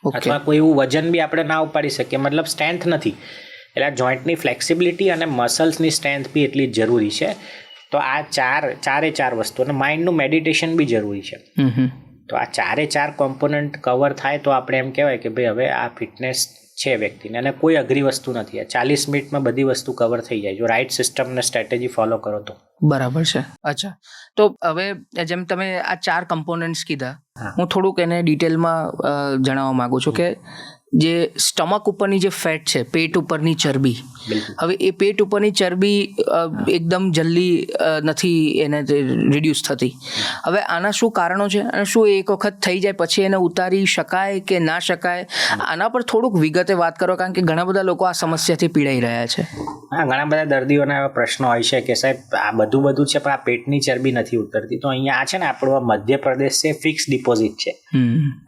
અથવા કોઈ એવું વજન બી આપણે ના ઉપાડી શકીએ, મતલબ સ્ટ્રેન્થ નથી. એટલે આ જોઈન્ટની ફ્લેક્સિબિલિટી અને મસલ્સની સ્ટ્રેન્થ બી એટલી જ જરૂરી છે. તો આ ચારે વસ્તુ, અને માઇન્ડનું મેડિટેશન બી જરૂરી છે. તો આ ચારે કોમ્પોનન્ટ કવર થાય તો આપણે એમ કહેવાય કે ભાઈ હવે આ ફિટનેસ છે વ્યક્તિને. અને કોઈ અઘરી વસ્તુ નથી. આ 40 મિનિટમાં બધી વસ્તુ કવર થઈ જાય જો રાઈટ સિસ્ટમ અને સ્ટ્રેટેજી ફોલો કરો તો. બરાબર છે. અચ્છા, તો હવે જેમ તમે આ 4 કમ્પોનન્ટ્સ કીધા, હું થોડુંક એને ડિટેલમાં જણાવવા માંગુ છું કે જે સ્ટમક ઉપરની જે ફેટ છે, પેટ ઉપરની ચરબી, હવે એ પેટ ઉપરની ચરબી એકદમ જલ્દી નથી એને રિડ્યુસ થતી. હવે આના શું કારણો છે અને શું એક વખત થઈ જાય પછી એને ઉતારી શકાય કે ના શકાય? આના પર થોડુંક વિગતે વાત કરો, કારણ કે ઘણા બધા લોકો આ સમસ્યાથી પીડાઈ રહ્યા છે. હા, ઘણા બધા દર્દીઓના એવા પ્રશ્નો હોય છે કે સાહેબ આ બધું છે પણ આ પેટની ચરબી નથી ઉતરતી. તો અહીંયા આ છે ને આપણો મધ્યપ્રદેશ છે, ફિક્સ ડિપોઝિટ છે.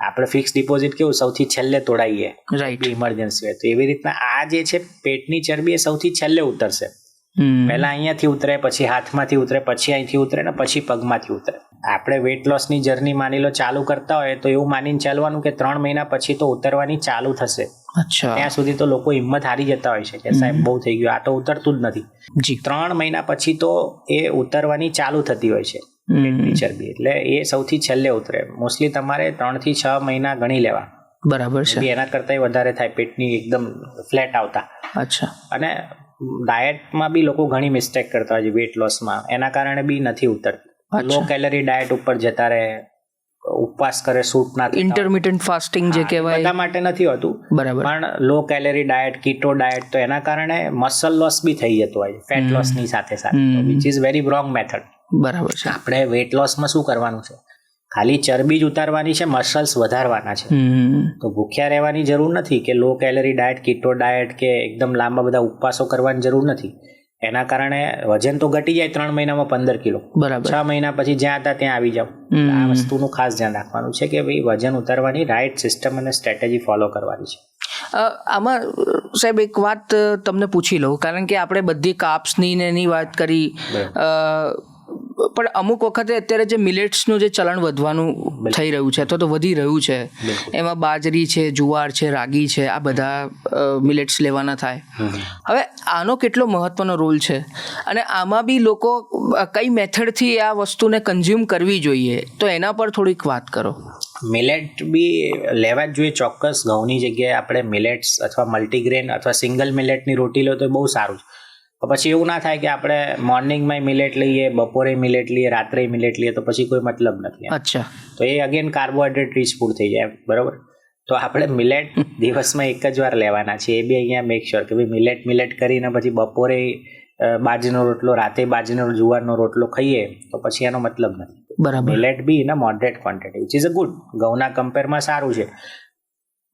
આપણે ફિક્સ ડિપોઝિટ કેવું સૌથી છેલ્લે તોડાઈએ, રાઈટ, ઇમરજન્સી હોય. તો એવી રીતના આ જે છે પેટની ચરબી એ સૌથી છેલ્લે ઉતરશે. પહેલા અહીંયાથી ઉતરે, પછી હાથમાંથી ઉતરે, પછી અહીંથી ઉતરે ને પછી પગમાંથી ઉતરે. આપણે વેટ લોસની જર્ની માની લો ચાલુ કરતા હોય તો એવું માનીને ચાલવાનું કે 3 મહિના પછી તો ઉતરવાની ચાલુ થશે. અચ્છા, ત્યાં સુધી તો લોકો હિંમત હારી જતા હોય છે કે સાહેબ બહુ થઈ ગયું, આ તો ઉતરતું જ નથી. જી, 3 મહિના પછી તો એ ઉતરવાની ચાલુ થતી હોય છે પેટની ચરબી. એટલે એ સૌથી છેલ્લે ઉતરે. મોસ્ટલી તમારે 3 થી 6 મહિના ગણી લેવા. બરાબર છે. એના કરતા વધારે થાય પેટની એકદમ ફ્લેટ આવતા. અચ્છા. અને ડાયટમાં બી લોકો ઘણી મિસ્ટેક કરતા હોય છે વેટ લોસમાં, એના કારણે બી નથી ઉતરતી. લો કેલરી ડાયટ ઉપર જતા રહે, ઉપવાસ કરે, સૂટ ના થાય, ઇન્ટરમિટન્ટ ફાસ્ટિંગ જે કહેવાય, બધા માટે નથી હોતું. બરાબર. પણ લો કેલરી ડાયટ, કીટો ડાયટ, તો એના કારણે મસલ લોસ બી થઈ જતો હોય ફેટ લોસની સાથે સાથે, which is very wrong method. બરાબર છે. આપણે વેટ લોસમાં શું કરવાનું છે? ખાલી ચરબી જ ઉતારવાની છે, મસલ્સ વધારવાના છે. તો ભૂખ્યા રહેવાની જરૂર નથી કે લો કેલરી ડાયટ, કીટો ડાયટ કે એકદમ લાંબા બધા ઉપવાસો કરવાની જરૂર નથી. એના કારણે વજન તો ઘટી જાય 3 મહિનામાં 15 કિલો. બરાબર. 6 મહિના પછી જ્યાં હતા ત્યાં આવી જાવ. આ વસ્તુનું ખાસ ધ્યાન રાખવાનું છે કે ભાઈ વજન ઉતારવાની રાઈટ સિસ્ટમ અને સ્ટ્રેટેજી ફોલો કરવાની છે. આમાં સાહેબ એક વાત તમને પૂછી લઉં, કારણ કે આપણે બધી કાપ્સની ને એની વાત કરી, પણ અમુક વખતે અત્યારે જે મિલેટ્સનું જે ચલણ વધવાનું થઈ રહ્યું છે અથવા તો વધી રહ્યું છે, એમાં બાજરી છે, જુવાર છે, રાગી છે, આ બધા મિલેટ્સ લેવાના થાય. હવે આનો કેટલો મહત્વનો રોલ છે અને આમાં બી લોકો કઈ મેથડથી આ વસ્તુને કન્ઝ્યુમ કરવી જોઈએ, તો એના પર થોડીક વાત કરો. મિલેટ બી લેવા જ જોઈએ ચોક્કસ. ઘઉંની જગ્યાએ આપણે મિલેટ્સ અથવા મલ્ટીગ્રેન અથવા સિંગલ મિલેટની રોટી લો તો બહુ સારું છે. પછી એવું ના થાય કે આપણે મોર્નિંગમાં મિલેટ લઈએ, બપોરે મિલેટ લઈએ, રાત્રે મિલેટ લઈએ, તો પછી કોઈ મતલબ નથી. અચ્છા. તો એ અગેન કાર્બોહાઈડ્રેટ રીચ ફૂડ થઈ જાય, બરાબર. તો આપણે મિલેટ દિવસમાં એક જ વાર લેવાના છે. એ બી અહીંયા મેક શ્યોર કે ભાઈ મિલેટ કરીને પછી બપોરે બાજરીનો રોટલો, રાતે બાજરીનો જુવારનો રોટલો ખાઈએ તો પછી એનો મતલબ નથી. બરાબર. Millet B in a moderate quantity, which is a good. ઘઉંના કમ્પેરમાં સારું છે.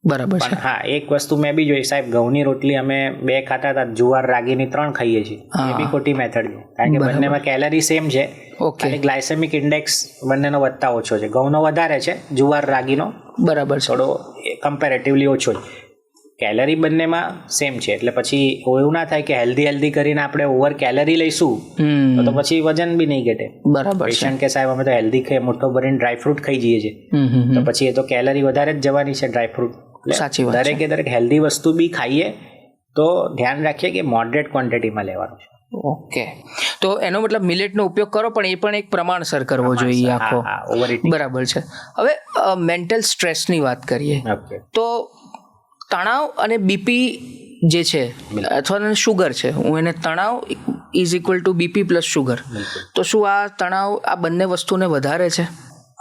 બરાબર છે. હા, એક વસ્તુ મેં બી જોઈ સાહેબ, ઘઉંની રોટલી અમે 2 ખાતા હતા, જુવાર રાગીની 3 ખાઈએ છીએ. એ બી ખોટી મેથડ છે, કારણ કે બંનેમાં કેલરી સેમ છે, ખાલી ગ્લાયસેમિક ઇન્ડેક્સ બંનેનો વધતા ઓછો છે. ઘઉંનો વધારે છે, જુવાર રાગીનો બરાબર થોડો કમ્પેરેટિવલી ઓછો છે. કેલરી બંનેમાં સેમ છે. એટલે પછી એવું ના થાય કે હેલ્ધી કરીને આપણે ઓવર કેલરી લઈશું તો પછી વજન બી નહીં ઘટે. બરાબર. પેશન્ટ કે સાહેબ અમે તો હેલ્ધી ખાઈએ, મોટો ભરીને ડ્રાયફ્રૂટ ખાઈ જઈએ છીએ, તો પછી એ તો કેલરી વધારે જ જવાની છે ડ્રાયફ્રૂટ. સાચી વાત. દરેક હેલ્ધી વસ્તુ બી ખાઈએ તો ધ્યાન રાખીએ કે મોડરેટ ક્વોન્ટિટીમાં લેવાનું છે. ઓકે, તો એનો મતલબ મિલેટનો ઉપયોગ કરો, પણ એ પણ એક પ્રમાણસર કરવો જોઈએ આખો. બરાબર છે. હવે મેન્ટલ સ્ટ્રેસની વાત કરીએ તો તણાવ અને બીપી જે છે અથવા શુગર છે, હું એને તણાવ is equal to BP plus sugar, તો શું આ તણાવ આ બંને વસ્તુને વધારે છે?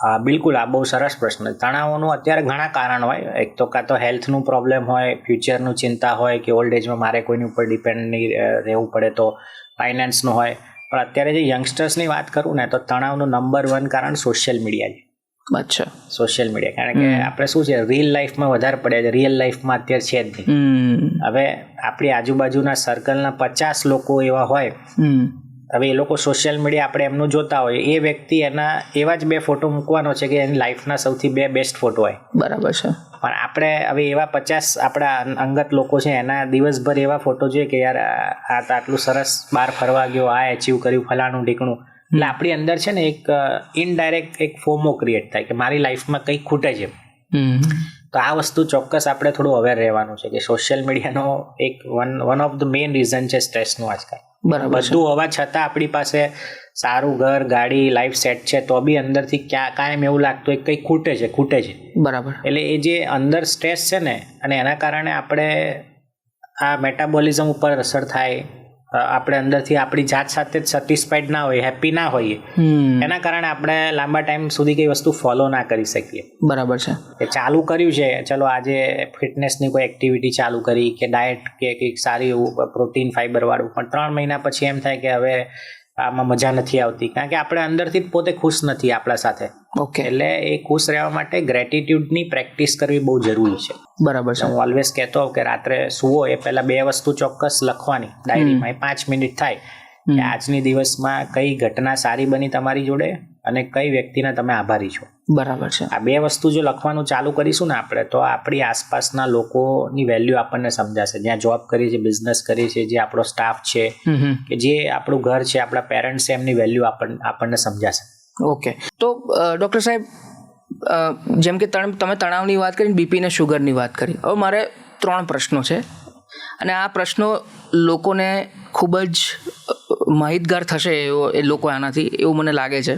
હા, બિલકુલ. આ બહુ સરસ પ્રશ્ન. તણાવનું અત્યારે ઘણા કારણ હોય. એક તો કાં તો હેલ્થનું પ્રોબ્લેમ હોય, ફ્યુચરનું ચિંતા હોય કે ઓલ્ડ એજમાં મારે કોઈની ઉપર ડિપેન્ડ નહીં રહેવું પડે, તો ફાઇનાન્સનું હોય. પણ અત્યારે જે યંગસ્ટર્સની વાત કરું ને તો તણાવનું નંબર 1 કારણ સોશિયલ મીડિયા છે. અચ્છા. સોશિયલ મીડિયા, કારણ કે આપણે શું છે રીલ લાઈફમાં વધારે પડ્યા છે, રિયલ લાઈફમાં અત્યારે છે જ નહીં. હવે આપણી આજુબાજુના સર્કલના 50 લોકો એવા હોય હવે એ લોકો સોશિયલ મીડિયા આપણે એમનું જોતા હોય, એ વ્યક્તિ એના એવા જ 2 ફોટો મૂકવાનો છે કે એની લાઈફના સૌથી 2 બેસ્ટ ફોટો હોય. બરાબર છે. પણ આપણે હવે એવા 50 આપણા અંગત લોકો છે, એના દિવસભર એવા ફોટો જોઈએ કે યાર આ તો આટલું સરસ બહાર ફરવા ગયો, આ અચીવ કર્યું, ફલાણું ઢીકણું. એટલે આપણી અંદર છે ને એક ઇનડાયરેક્ટ એક ફોમો ક્રિએટ થાય કે મારી લાઈફમાં કંઈક ખૂટે છે. તો આ વસ્તુ ચોક્કસ આપણે થોડું અવેર રહેવાનું છે કે સોશિયલ મીડિયાનો એક one of the main reason છે સ્ટ્રેસનું આજકાલ. બધું હોવા છતાં આપણી પાસે સારું ઘર, ગાડી, લાઈફ સેટ છે, તો બી અંદરથી કાયમ એવું લાગતું હોય કંઈક ખૂટે છે. બરાબર. એટલે એ જે અંદર સ્ટ્રેસ છે ને, અને એના કારણે આપણે આ મેટાબોલિઝમ ઉપર અસર થાય, આપણે અંદરથી આપણી જાત સાથે જ સેટિસ્ફાઈડ ના હોય, હેપી ના હોઈએ, એના કારણે આપણે લાંબા ટાઈમ સુધી કઈ વસ્તુ ફોલો ના કરી શકીએ. બરાબર છે. કે ચાલુ કર્યું છે, ચલો આજે ફિટનેસની કોઈ એક્ટિવિટી ચાલુ કરી કે ડાયટ કે કંઈક સારી એવું પ્રોટીન ફાઈબર વાળું, પણ 3 મહિના પછી એમ થાય કે હવે આમાં મજા નથી આવતી, કારણ કે આપણે અંદરથી જ પોતે ખુશ નથી આપણા સાથે. ઓકે. એટલે એ ખુશ રહેવા માટે ગ્રેટિટ્યુડની પ્રેક્ટિસ કરવી બહુ જરૂરી છે. બરાબર છે. હું ઓલવેઝ કહેતો હોઉં કે રાત્રે સૂવો એ પહેલા 2 વસ્તુ ચોક્કસ લખવાની ડાયરીમાં, 5 મિનિટ થાય કે આજની દિવસમાં કઈ ઘટના સારી બની તમારી જોડે અને કઈ વ્યક્તિના તમે આભારી છો. બરાબર છે. આ 2 વસ્તુ જો લખવાનું ચાલુ કરીશું ને આપણે, તો આપણી આસપાસના લોકોની વેલ્યુ આપણને સમજાશે. જ્યાં જોબ કરીએ છીએ, બિઝનેસ કરીએ છીએ, જે આપણો સ્ટાફ છે, કે જે આપણું ઘર છે, આપણા પેરેન્ટ્સ છે, એમની વેલ્યુ આપણને સમજાશે. ઓકે. તો ડૉક્ટર સાહેબ, જેમ કે તમે તણાવની વાત કરી, બીપી ને શુગરની વાત કરી, હવે મારે 3 પ્રશ્નો છે અને આ પ્રશ્નો લોકોને ખૂબ જ માહિતગાર થશે એ લોકો આનાથી, એવું મને લાગે છે.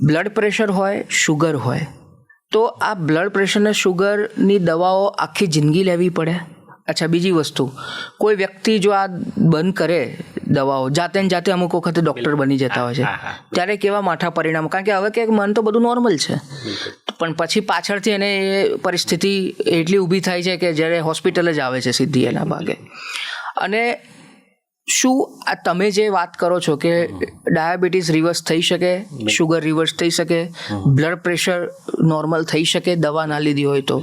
બ્લડ પ્રેશર હોય, શુગર હોય, તો આ બ્લડ પ્રેશર ને શુગરની દવાઓ આખી જિંદગી લેવી પડે? અચ્છા, બીજી વસ્તુ, કોઈ વ્યક્તિ જો આ બંધ કરે દવાઓ, જાતે ને જાતે અમુક વખતે ડૉક્ટર બની જતા હોય છે, ત્યારે કેવા માઠા પરિણામ? કારણ કે હવે કે મન તો બધું નોર્મલ છે, પણ પછી પાછળથી એને એ પરિસ્થિતિ એટલી ઊભી થાય છે કે જ્યારે હોસ્પિટલ જ આવે છે સીધી એના ભાગે. અને શું આ તમે જે વાત કરો છો કે ડાયાબિટીસ રિવર્સ થઈ શકે, શુગર રિવર્સ થઈ શકે, બ્લડ પ્રેશર નોર્મલ થઈ શકે દવા ના લીધી હોય તો,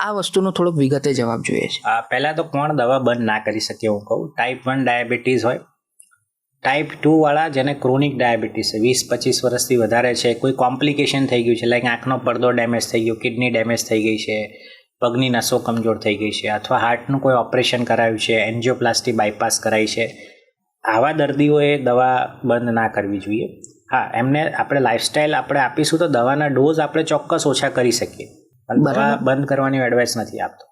આ વસ્તુનો થોડોક વિગતે જવાબ જોઈએ છે. પહેલાં તો કોણ દવા બંધ ના કરી શકે? હું કહું, ટાઈપ 1 ડાયાબિટીસ હોય, ટાઈપ 2 વાળા જેને ક્રોનિક ડાયાબિટીસ છે, 20-25 વર્ષથી વધારે છે, કોઈ કોમ્પ્લિકેશન થઈ ગયું છે, લાઈક આંખનો પડદો ડેમેજ થઈ ગયો, કિડની ડેમેજ થઈ ગઈ છે, પગની નસો કમજોર થઈ ગઈ છે, અથવા હાર્ટનું કોઈ ઓપરેશન કરાવ્યું છે, એન્જિયોપ્લાસ્ટી બાયપાસ કરાવી છે, આવા દર્દીઓએ દવા બંધ ના કરવી જોઈએ. હા, એમને આપણે લાઈફસ્ટાઈલ આપણે આપીશું તો દવાના ડોઝ આપણે ચોક્કસ ઓછા કરી શકીએ, પણ દવા બંધ કરવાની એડવાઇસ નથી આપતો.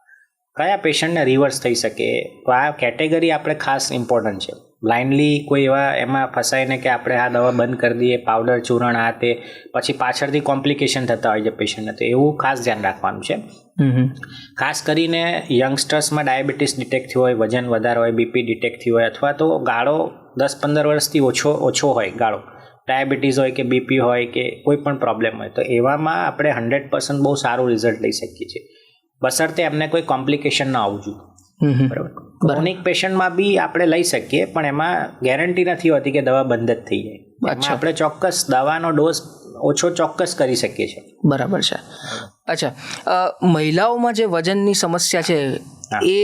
કયા પેશન્ટને રિવર્સ થઈ શકે, તો આ કેટેગરી આપણે ખાસ ઇમ્પોર્ટન્ટ છે. બ્લાઇન્ડલી કોઈ એવા એમાં ફસાઈને કે આપણે આ દવા બંધ કરી દઈએ, પાવડર ચૂરણ આ તે, પછી પાછળથી કોમ્પ્લિકેશન થતા હોય છે પેશન્ટને, તો એવું ખાસ ધ્યાન રાખવાનું છે. ખાસ કરીને યંગસ્ટર્સમાં ડાયાબિટીસ ડિટેક્ટ થયો હોય, વજન વધારે હોય, બીપી ડિટેક્ટ થયો હોય, અથવા તો ગાળો 10-15 વર્ષથી ઓછો હોય ગાળો, ડાયાબિટીસ હોય કે બીપી હોય કે કોઈ પણ પ્રોબ્લેમ હોય, તો એવામાં આપણે 100% બહુ સારું રિઝલ્ટ લઈ શકીએ છીએ, બશર્તે એમને કોઈ કોમ્પ્લિકેશન ના આવવું જોઈએ. બરાબર. ક્રોનિક પેશન્ટમાં બી આપણે લઈ શકીએ, પણ એમાં ગેરંટી નથી હોતી કે દવા બંધ જ થઈ જાય. એમાં આપણે ચોક્કસ દવાનો ડોઝ ઓછો ચોક્કસ કરી શકીએ છીએ. બરાબર છે. અચ્છા, મહિલાઓમાં જે વજનની સમસ્યા છે એ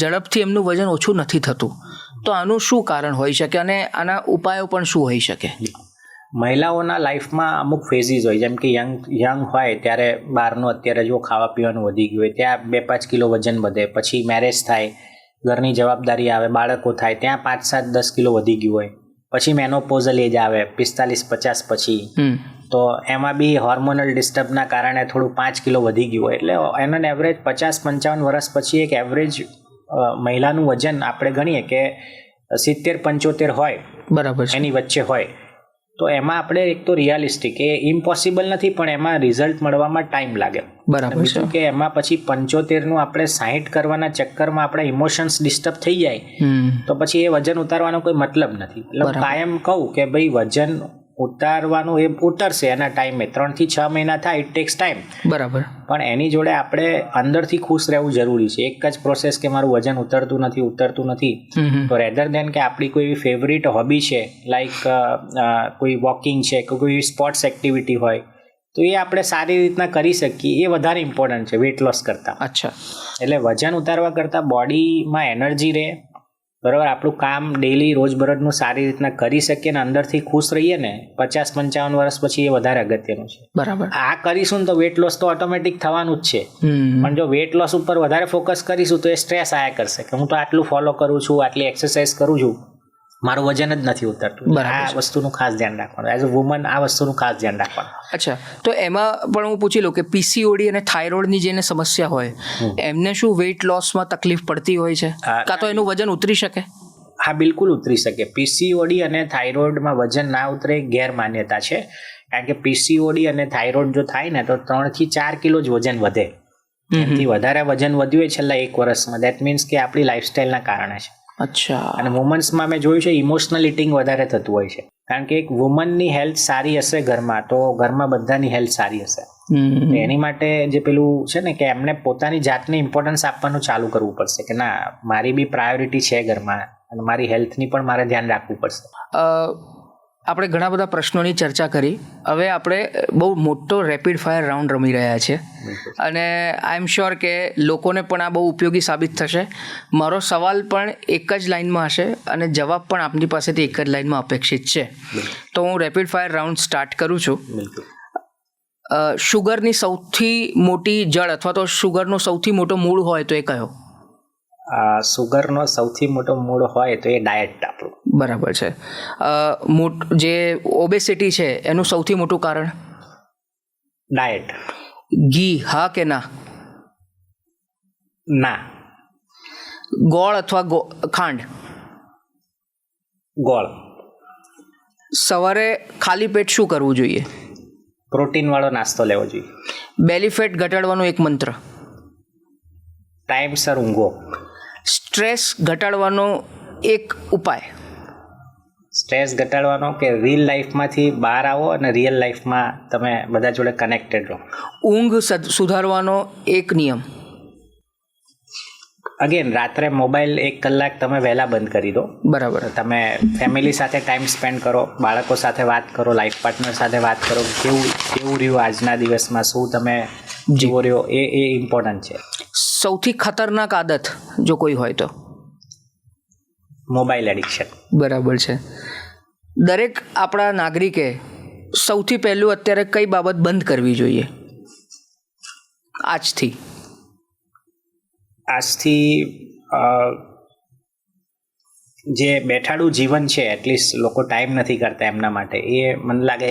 ઝડપથી એમનું વજન ઓછું નથી થતું, તો આનું શું કારણ હોઈ શકે અને આના ઉપાયો પણ શું હોઈ શકે? મહિલાઓના લાઈફમાં અમુક ફેઝિસ હોય, જેમ કે યંગ હોય ત્યારે બહારનું અત્યારે જો ખાવા પીવાનું વધી ગયું હોય, ત્યાં 2-5 કિલો વજન વધે, પછી મેરેજ થાય, ઘરની જવાબદારી આવે, બાળકો થાય, ત્યાં 5-7-10 કિલો વધી ગયું હોય, પછી મેનોપોઝલ એજ આવે 45-50 પછી, તો એમાં બી હોર્મોનલ ડિસ્ટર્બના કારણે થોડું 5 કિલો વધી ગયું હોય, એટલે એનો એવરેજ 50-55 વર્ષ પછી એક એવરેજ મહિલાનું વજન આપણે ગણીએ કે 70-75 હોય, બરાબર, એની વચ્ચે હોય, તો એમાં આપણે એક તો રિયાલિસ્ટિક એ ઇમ્પોસિબલ નથી, પણ એમાં રિઝલ્ટ મળવામાં ટાઈમ લાગે. બરાબર છે. કે એમાં પછી 75નું આપણે 60 કરવાના ચક્કરમાં આપણે ઇમોશન્સ ડિસ્ટર્બ થઈ જાય, તો પછી એ વજન ઉતારવાનો કોઈ મતલબ નથી. એટલે કાયમ કહું કે ભાઈ વજન ઉતારવાનું એ ઉતરશે એના ટાઈમે, 3-6 મહિના થાય, ઇટ ટેક્સ ટાઈમ. બરાબર. પણ એની જોડે આપણે અંદરથી ખુશ રહેવું જરૂરી છે. એક જ પ્રોસેસ કે મારું વજન ઉતરતું નથી, તો રેધર દેન કે આપણી કોઈ એવી ફેવરિટ હોબી છે, લાઈક કોઈ વોકિંગ છે કે કોઈ સ્પોર્ટ્સ એક્ટિવિટી હોય, તો એ આપણે સારી રીતના કરી શકીએ, એ વધારે ઇમ્પોર્ટન્ટ છે વેટ લોસ કરતાં. અચ્છા. એટલે વજન ઉતારવા કરતાં બોડીમાં એનર્જી રહે, બરાબર, આપણું કામ ડેલી રોજબરોજનું સારી રીતના કરી શકીએ ને અંદરથી ખુશ રહીએ ને 50-55 વર્ષ પછી એ વધારે અગત્યનું છે. બરાબર. આ કરીશું ને તો વેટ લોસ તો ઓટોમેટિક થવાનું જ છે, પણ જો વેટ લોસ ઉપર વધારે ફોકસ કરીશું તો એ સ્ટ્રેસ આયા કરશે કે હું તો આટલું ફોલો કરું છું, આટલી એક્સરસાઇઝ કરું છું, મારું વજન જ નથી ઉતરતું. આ વસ્તુનું ખાસ ધ્યાન રાખવાનું. એઝ અ વુમન આ વસ્તુનું ખાસ ધ્યાન રાખવાનું. અચ્છા, તો એમાં પણ હું પૂછી લઉં કે પીસીઓડી અને થાઇરોઇડની જેને સમસ્યા હોય એમને શું વેઇટ લોસમાં તકલીફ પડતી હોય છે, કાં તો એનું વજન ઉતરી શકે? હા, બિલકુલ ઉતરી શકે. પીસીઓડી અને થાઇરોઇડમાં વજન ના ઉતરે ગેરમાન્યતા છે, કારણ કે પીસીઓડી અને થાઇરોઇડ જો થાય ને તો 3 થી 4 કિલો જ વજન વધે. એનાથી વધારે વજન વધ્યું હોય છેલ્લા 1 વર્ષમાં, દેટ મીન્સ કે આપણી લાઇફસ્ટાઇલના કારણે છે. અચ્છા. અને વુમન્સમાં મેં જોયું છે ઇમોશનલ ઇટિંગ વધારે થતું હોય છે, કારણ કે એક વુમનની હેલ્થ સારી હશે ઘરમાં તો ઘરમાં બધાની હેલ્થ સારી હશે. એની માટે જે પેલું છે ને કે એમને પોતાની જાતને ઇમ્પોર્ટન્સ આપવાનું ચાલુ કરવું પડશે કે ના, મારી બી પ્રાયોરિટી છે ઘરમાં અને મારી હેલ્થની પણ મારે ધ્યાન રાખવું પડશે. આપણે ઘણા બધા પ્રશ્નોની ચર્ચા કરી. હવે આપણે બહુ મોટો રેપિડ ફાયર રાઉન્ડ રમી રહ્યા છીએ અને આઈ એમ શ્યોર કે લોકોને પણ આ બહુ ઉપયોગી સાબિત થશે. મારો સવાલ પણ એક જ લાઇનમાં હશે અને જવાબ પણ આપની પાસેથી એક જ લાઇનમાં અપેક્ષિત છે. તો હું રેપિડ ફાયર રાઉન્ડ સ્ટાર્ટ કરું છું. શુગરની સૌથી મોટી જળ અથવા તો શુગરનો સૌથી મોટો મૂળ હોય તો એ કયો? સુગરનો સૌથી મોટો મૂળ હોય તો એ ડાયટ આપણું. બરાબર છે. જે ઓબેસિટી છે એનું સૌથી મોટું કારણ? ડાયટ. ઘી, હા કે ના? ના. ગોળ અથવા ખાંડ? ગોળ. સવારે ખાલી પેટ શું કરવું જોઈએ? પ્રોટીન વાળો નાસ્તો લેવો જોઈએ. બેલી ફેટ ઘટાડવાનો એક મંત્ર? ટાઈમસર ઊંઘો. સ્ટ્રેસ ઘટાડવાનો એક ઉપાય? સ્ટ્રેસ ઘટાડવાનો કે રિયલ લાઈફમાંથી બહાર આવો અને રિયલ લાઈફમાં તમે બધા જોડે કનેક્ટેડ રહો. ઊંઘ સુધારવાનો એક નિયમ? અગેન રાત્રે મોબાઈલ 1 કલાક તમે વહેલા બંધ કરી દો. બરાબર. તમે ફેમિલી સાથે ટાઈમ સ્પેન્ડ કરો, બાળકો સાથે વાત કરો, લાઈફ પાર્ટનર સાથે વાત કરો, કેવું રહ્યું આજના દિવસમાં, શું તમે જીવો રહ્યો, એ ઇમ્પોર્ટન્ટ છે. સૌથી ખતરનાક આદત જો કોઈ હોય તો? Mobile addiction. બરાબર છે. દરેક આપણા નાગરિકે સૌથી પહેલું અત્યારે કઈ બાબત બંધ કરવી જોઈએ આજથી? જે બેઠાડું જીવન છે, એટલીસ્ટ લોકો ટાઈમ નથી કરતા એમના માટે. એ મને લાગે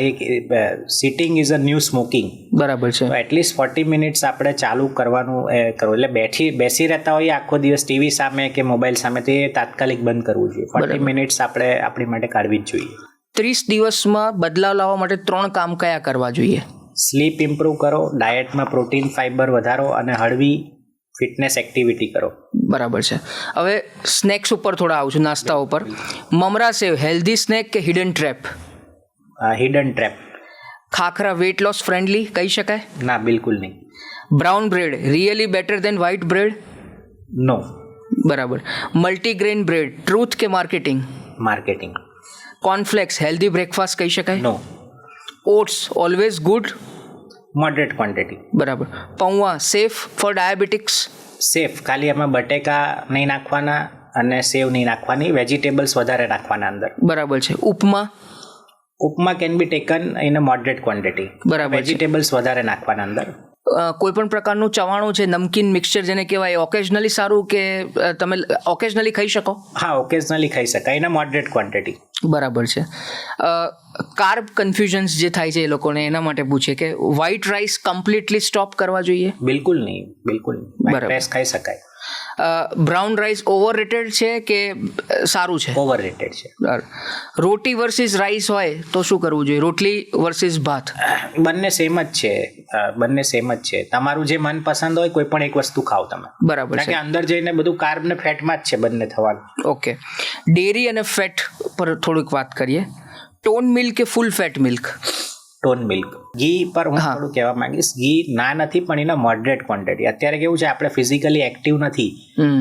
sitting is a new smoking. બરાબર છે. એટલીસ્ટ 40 મિનિટ્સ આપણે ચાલુ કરવાનું કરવું. એટલે બેસી રહેતા હોઈએ આખો દિવસ ટીવી સામે કે મોબાઈલ સામે, તો એ તાત્કાલિક બંધ કરવું જોઈએ. 40 મિનિટ્સ આપણે આપણી માટે કાઢવી જ જોઈએ. 30 દિવસમાં બદલાવ લાવવા માટે 3 કામ કયા કરવા જોઈએ? સ્લીપ ઇમ્પ્રૂવ કરો, ડાયટમાં પ્રોટીન ફાઈબર વધારો અને હળવી ફિટનેસ એક્ટિવિટી કરો. બરાબર છે. હવે સ્નેક્સ ઉપર થોડા આવું છું, નાસ્તા ઉપર. મમરા સેવ હેલ્ધી સ્નેક કે hidden trap? Hidden trap. Khakhra weight loss friendly કહી શકાય? ના, બિલકુલ નહીં. Brown bread really better than white bread? No. બરાબર. મલ્ટીગ્રેન બ્રેડ ટ્રુથ કે marketing? Marketing. Cornflakes healthy breakfast કહી શકાય? No. Oats always good? Moderate quantity. બરાબર. પૌવા સેફ ફોર ડાયાબિટીક્સ? સેફ. ખાલી એમાં બટેકા નહીં નાખવાના અને સેવ નહીં નાખવાની, વેજીટેબલ્સ વધારે નાખવાના અંદર. બરાબર છે. Upma can be taken in a moderate quantity. બરાબર. વેજીટેબલ્સ વધારે નાખવાના અંદર. કોઈ પણ પ્રકારનું ચવાણું છે, નમકીન મિક્સચર જેને કહેવાય, ઓકેઝનલી સારું કે તમે ઓકેઝનલી ખાઈ શકો? હા, ઓકેઝનલી ખાઈ શકાય ઇન અ મોડરેટ ક્વોન્ટિટી. બરાબર છે. કાર્બ કન્ફ્યુઝન્સ જે થાય છે એ લોકોને, એના માટે પૂછે કે વ્હાઇટ રાઈસ કમ્પ્લીટલી સ્ટોપ કરવા જોઈએ? બિલકુલ નહીં, બિલકુલ નહીં. વ્હાઇટ રાઈસ ખાઈ શકાય. બ્રાઉન રાઈસ ઓવરરેટેડ છે કે સારું છે? ઓવરરેટેડ છે. રોટી વર્સિસ રાઈસ હોય તો શું કરવું જોઈએ? રોટલી વર્સિસ ભાત? બંને સેમ જ છે. તમારું જે મનપસંદ હોય કોઈ પણ એક વસ્તુ ખાઓ તમે. બરાબર છે. અંદર જઈને બધું કાર્બ ને ફેટમાં જ છે બંને થવાનું. ઓકે. ડેરી અને ફેટ પર થોડીક વાત કરીએ. ટોન મિલ્ક કે ફૂલ ફેટ મિલ્ક? Tone milk. ઘી પર હું થોડું કહેવા માંગીશ, ઘી ના નથી પણ એના મોડરેટ ક્વોન્ટિટી. અત્યારે કેવું છે, આપણે ફિઝિકલી એક્ટિવ નથી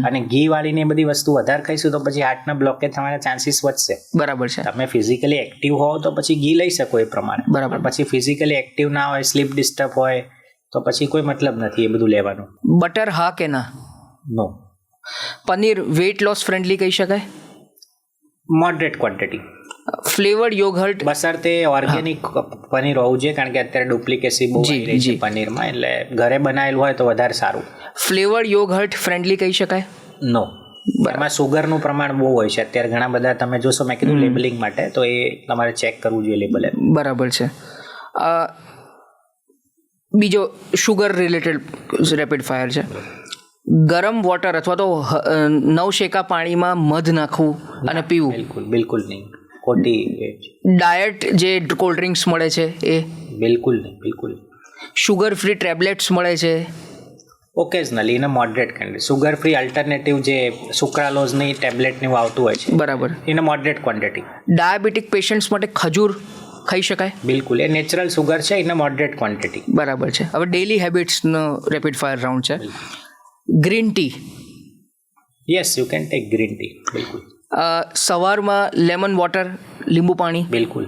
અને ઘી વાળીને એ બધી વસ્તુ વધારે ખાઈશું તો પછી હાર્ટના બ્લોકેજ થવાના ચાન્સીસ વધશે. બરાબર છે. તમે ફિઝિકલી એક્ટિવ હોવ તો પછી ઘી લઈ શકો એ પ્રમાણે. બરાબર. પછી ફિઝિકલી એક્ટિવ ના હોય, સ્લીપ ડિસ્ટર્બ હોય તો પછી કોઈ મતલબ નથી એ બધું લેવાનું. બટર હા કે ના? No. Paneer weight loss friendly કહી શકાય? Moderate quantity. ફ્લેવર્ડ યોગર્ટ બસરતે ઓર્ગેનિક પનીર હોવું જોઈએ, કારણ કે અત્યારે ડુપ્લિકેસી બહુ આવી રહી છે પનીરમાં, એટલે ઘરે બનાવેલું હોય તો વધારે સારું. ફ્લેવર્ડ યોગર્ટ ફ્રેન્ડલી કહી શકાય? નો, એમાં સુગરનું પ્રમાણ બહુ હોય છે અત્યારે. ઘણા બધા તમે જોશો, મેં કીધું લેબલિંગ માટે, તો એ તમારે ચેક કરવું જોઈએ લેબલ. બરાબર છે. બીજો શુગર રિલેટેડ રેપિડ ફાયર છે. ગરમ વોટર અથવા તો નવશેકા પાણીમાં મધ નાખવું અને પીવું? બિલકુલ નહીં. ખોટી. ડાયટ જે કોલ્ડ ડ્રિંક્સ મળે છે એ? બિલકુલ નહીં, બિલકુલ. શુગર ફ્રી ટેબ્લેટ્સ મળે છે? Occasionally in a moderate quantity. Sugar free alternative જે સુક્રાલોઝની ટેબ્લેટની આવતું હોય છે, બરાબર, in a moderate quantity. Diabetic patients માટે ખજૂર ખાઈ શકાય? બિલકુલ, એ નેચરલ સુગર છે ઇન અ મોડરેટ ક્વોન્ટિટી. બરાબર છે. હવે ડેલી હેબિટ્સનો રેપિડ ફાયર રાઉન્ડ છે. Green tea? Yes, you can take green tea. બિલકુલ. સવારમાં લેમન વોટર, લીંબુ પાણી? બિલકુલ.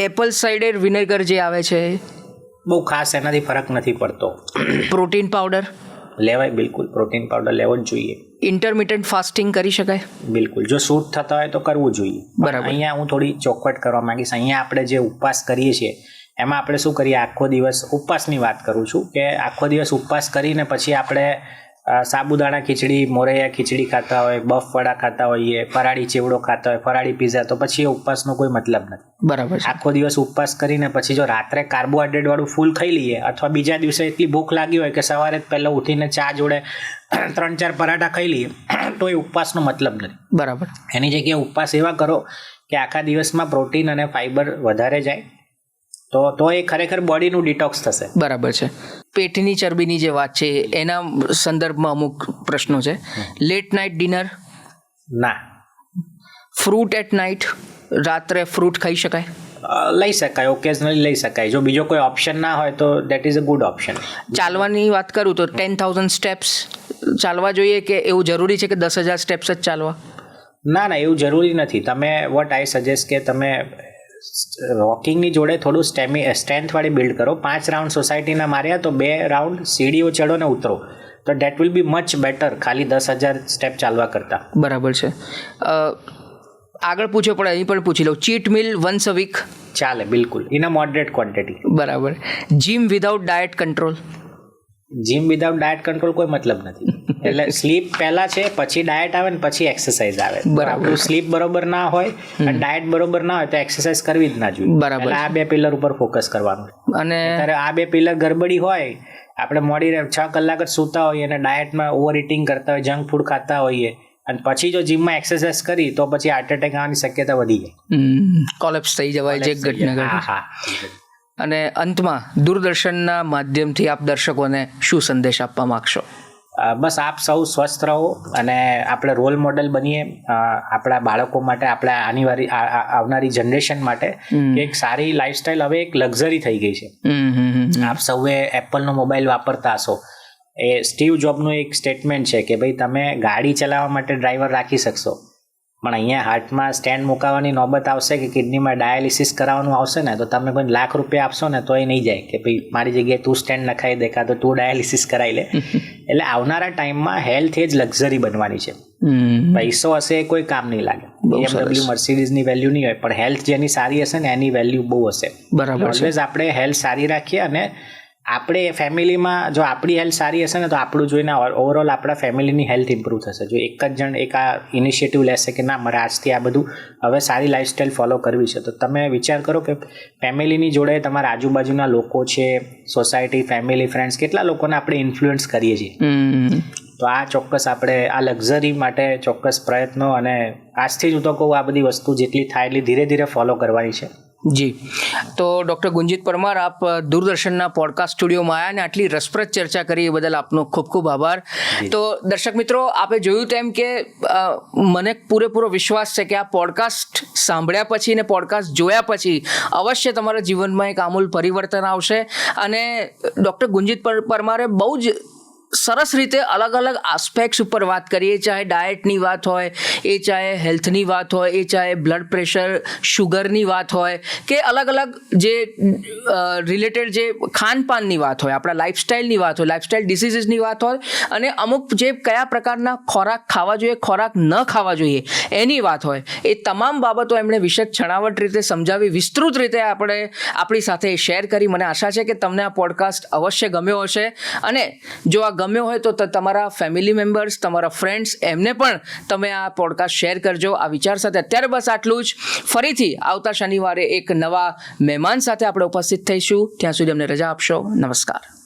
એપલ સાઇડર વિનેગર જે આવે છે, બહુ ખાસ એનાથી ફરક નથી પડતો. પ્રોટીન પાવડર લેવાય? બિલકુલ, પ્રોટીન પાવડર લેવો જ જોઈએ. ઇન્ટરમિટન્ટ ફાસ્ટિંગ કરી શકાય? બિલકુલ, જો સૂટ થતા હોય તો કરવું જોઈએ. બરાબર. અહીંયા હું થોડી ચોખવટ કરવા માંગીશ. અહીંયા આપણે જે ઉપવાસ કરીએ છીએ એમાં આપણે શું કરીએ, આખો દિવસ ઉપવાસની વાત કરું છું, કે આખો દિવસ ઉપવાસ કરીને પછી આપણે સાબુદાણા ખીચડી, મોરૈયા ખીચડી ખાતા હોય, બફવડા ખાતા હોઈએ, ફરાળી ચેવડો ખાતા હોય, ફરાળી પીઝા, તો પછી એ ઉપવાસનો કોઈ મતલબ નથી. બરાબર. આખો દિવસ ઉપવાસ કરીને પછી જો રાત્રે કાર્બોહાઈડ્રેટ વાળું ફૂલ ખાઈ લઈએ, અથવા બીજા દિવસે એટલી ભૂખ લાગી હોય કે સવારે જ પહેલાં ઉઠીને ચા જોડે 3-4 પરાઠા ખાઈ લઈએ, તો એ ઉપવાસનો મતલબ નથી. બરાબર. એની જગ્યાએ ઉપવાસ એવા કરો કે આખા દિવસમાં પ્રોટીન અને ફાઈબર વધારે જાય, તો એ ખરેખર બોડીનું ડિટોક્સ થશે. બરાબર છે. પેટની ચરબીની જે વાત છે એના સંદર્ભમાં અમુક પ્રશ્નો છે. Late night dinner? ના. Fruit at night? રાત્રે ફ્રૂટ ખાઈ શકાય? લઈ શકાય, ઓકેઝનલી લઈ શકાય. જો બીજો કોઈ ઓપ્શન ના હોય તો that is a good option. ચાલવાની વાત કરું તો 10,000 સ્ટેપ્સ ચાલવા જોઈએ કે એવું જરૂરી છે કે 10,000 સ્ટેપ્સ જ ચાલવા? ના, એવું જરૂરી નથી. તમે વોટ આઈ સજેસ્ટ કે તમે વોકિંગની જોડે થોડું સ્ટ્રેન્થવાળી બિલ્ડ કરો. 5 રાઉન્ડ સોસાયટીના માર્યા તો 2 રાઉન્ડ સીડીઓ ચડો ને ઉતરો, તો that will be much better ખાલી 10,000 સ્ટેપ ચાલવા કરતા. બરાબર છે. આગળ પૂછ્યો પણ અહીં પણ પૂછી લઉં, cheat meal once a week? ચાલે, બિલકુલ, ઇન અ મોડરેટ ક્વોન્ટિટી. બરાબર. Gym without diet control? Gym without diet control કોઈ મતલબ નથી. એટલે સ્લીપ પહેલા છે, પછી ડાયટ આવે ને પછી એક્સરસાઇઝ આવે. બરાબર. સ્લીપ બરોબર ના હોય અને ડાયટ બરોબર ના હોય તો એક્સરસાઇઝ કરવી જ ના જોઈએ. બરાબર. આ 2 પિલર ઉપર ફોકસ કરવાનું. અને ત્યારે આ 2 પિલર ગરબડી હોય, આપણે મોડી 6 કલાક જ સૂતા હોઈએ અને ડાયટમાં ઓવર ઇટિંગ કરતા હોય, જંક ફૂડ ખાતા હોઈએ, અને પછી જો જીમમાં એક્સરસાઇઝ કરી તો પછી હાર્ટ એટેક આવવાની શક્યતા વધી જાય, કોલેપ્સ થઈ જવાય જે ઘટના ઘટે. હા. અને અંતમાં દૂરદર્શનના માધ્યમથી આપ દર્શકોને શું સંદેશ આપવા માંગશો? બસ આપ સૌ સ્વસ્થ રહો અને આપણે રોલ મોડેલ બનીએ આપણા બાળકો માટે, આપણા આવનારી જનરેશન માટે. એક સારી લાઈફસ્ટાઈલ હવે એક લક્ઝરી થઈ ગઈ છે. આપ સૌએ એપલનો મોબાઈલ વાપરતા હશો. એ સ્ટીવ જોબનું એક સ્ટેટમેન્ટ છે કે ભાઈ તમે ગાડી ચલાવવા માટે ડ્રાઈવર રાખી શકશો, પણ અહીંયા હાર્ટમાં સ્ટેન્ડ મુકાવવાની નોબત આવશે કે કિડનીમાં ડાયાલિસિસ કરાવવાનું આવશે ને, તો તમે કોઈ લાખ રૂપિયા આપશો ને તો એ નહીં જાય કે ભાઈ મારી જગ્યાએ તું સ્ટેન્ડ નખાઈ દે કાં તો તું ડાયાલિસિસ કરાવી લે. એટલે આવનારા ટાઈમમાં હેલ્થ એ જ લક્ઝરી બનવાની છે. પૈસો હશે એ કોઈ કામ નહીં લાગે. BMW મર્સિડીઝની વેલ્યુ નહીં હોય, પણ હેલ્થ જેની સારી હશે ને એની વેલ્યુ બહુ હશે. બરાબર. ઓલવેઝ આપણે હેલ્થ સારી રાખીએ, અને આપણે ફેમિલીમાં જો આપણી હેલ્થ સારી હશે ને તો આપણું જોઈને ઓવરઓલ આપણા ફેમિલીની હેલ્થ ઇમ્પ્રૂવ થશે. જો એક જ જણ એક આ ઇનિશિયેટિવ લેશે કે ના મારે આજથી આ બધું હવે સારી લાઈફસ્ટાઈલ ફોલો કરવી છે, તો તમે વિચાર કરો કે ફેમિલીની જોડે તમારા આજુબાજુના લોકો છે, સોસાયટી, ફેમિલી, ફ્રેન્ડ્સ, કેટલા લોકોને આપણે ઇન્ફ્લુઅન્સ કરીએ છીએ. તો આ ચોક્કસ આપણે આ લક્ઝરી માટે ચોક્કસ પ્રયત્નો, અને આજથી જ હું તો કહું આ બધી વસ્તુ જેટલી થાય એટલી ધીરે ધીરે ફોલો કરવાની છે. જી. તો ડૉક્ટર ગુંજીત પરમાર, આપ દૂરદર્શનના પોડકાસ્ટ સ્ટુડિયોમાં આવ્યા અને આટલી રસપ્રદ ચર્ચા કરી એ બદલ આપનો ખૂબ ખૂબ આભાર. તો દર્શક મિત્રો, આપે જોયું તેમ કે મને પૂરેપૂરો વિશ્વાસ છે કે આ પોડકાસ્ટ સાંભળ્યા પછી ને પોડકાસ્ટ જોયા પછી અવશ્ય તમારા જીવનમાં એક આમૂલ પરિવર્તન આવશે. અને ડૉક્ટર ગુંજીત પરમારે બહુ જ સરસ રીતે અલગ અલગ આસ્પેક્ટ્સ ઉપર વાત કરીએ, ચાહે ડાયટની વાત હોય, એ ચાહે હેલ્થની વાત હોય, એ ચાહે બ્લડ પ્રેશર શુગરની વાત હોય, કે અલગ અલગ જે રિલેટેડ જે ખાનપાનની વાત હોય, આપણા લાઇફસ્ટાઇલની વાત હોય, લાઇફસ્ટાઇલ ડિસીઝીસની વાત હોય, અને અમુક જે કયા પ્રકારના ખોરાક ખાવા જોઈએ, ખોરાક ન ખાવા જોઈએ એની વાત હોય, એ તમામ બાબતો એમણે વિશદ છણાવટ રીતે સમજાવી, વિસ્તૃત રીતે આપણે આપણી સાથે શેર કરી. મને આશા છે કે તમને આ પોડકાસ્ટ અવશ્ય ગમ્યો હશે, અને જો આ ગમ્યો હોય તો તમારા ફેમિલી મેમ્બર્સ, તમારા ફ્રેન્ડ્સ, એમને પણ તમે આ પોડકાસ્ટ શેર કરજો. આ વિચાર સાથે અત્યારે બસ આટલું જ. ફરીથી આવતા શનિવારે એક નવા મહેમાન સાથે આપણે ઉપસ્થિત થઈશું. ત્યાં સુધી અમને રજા આપશો. નમસ્કાર.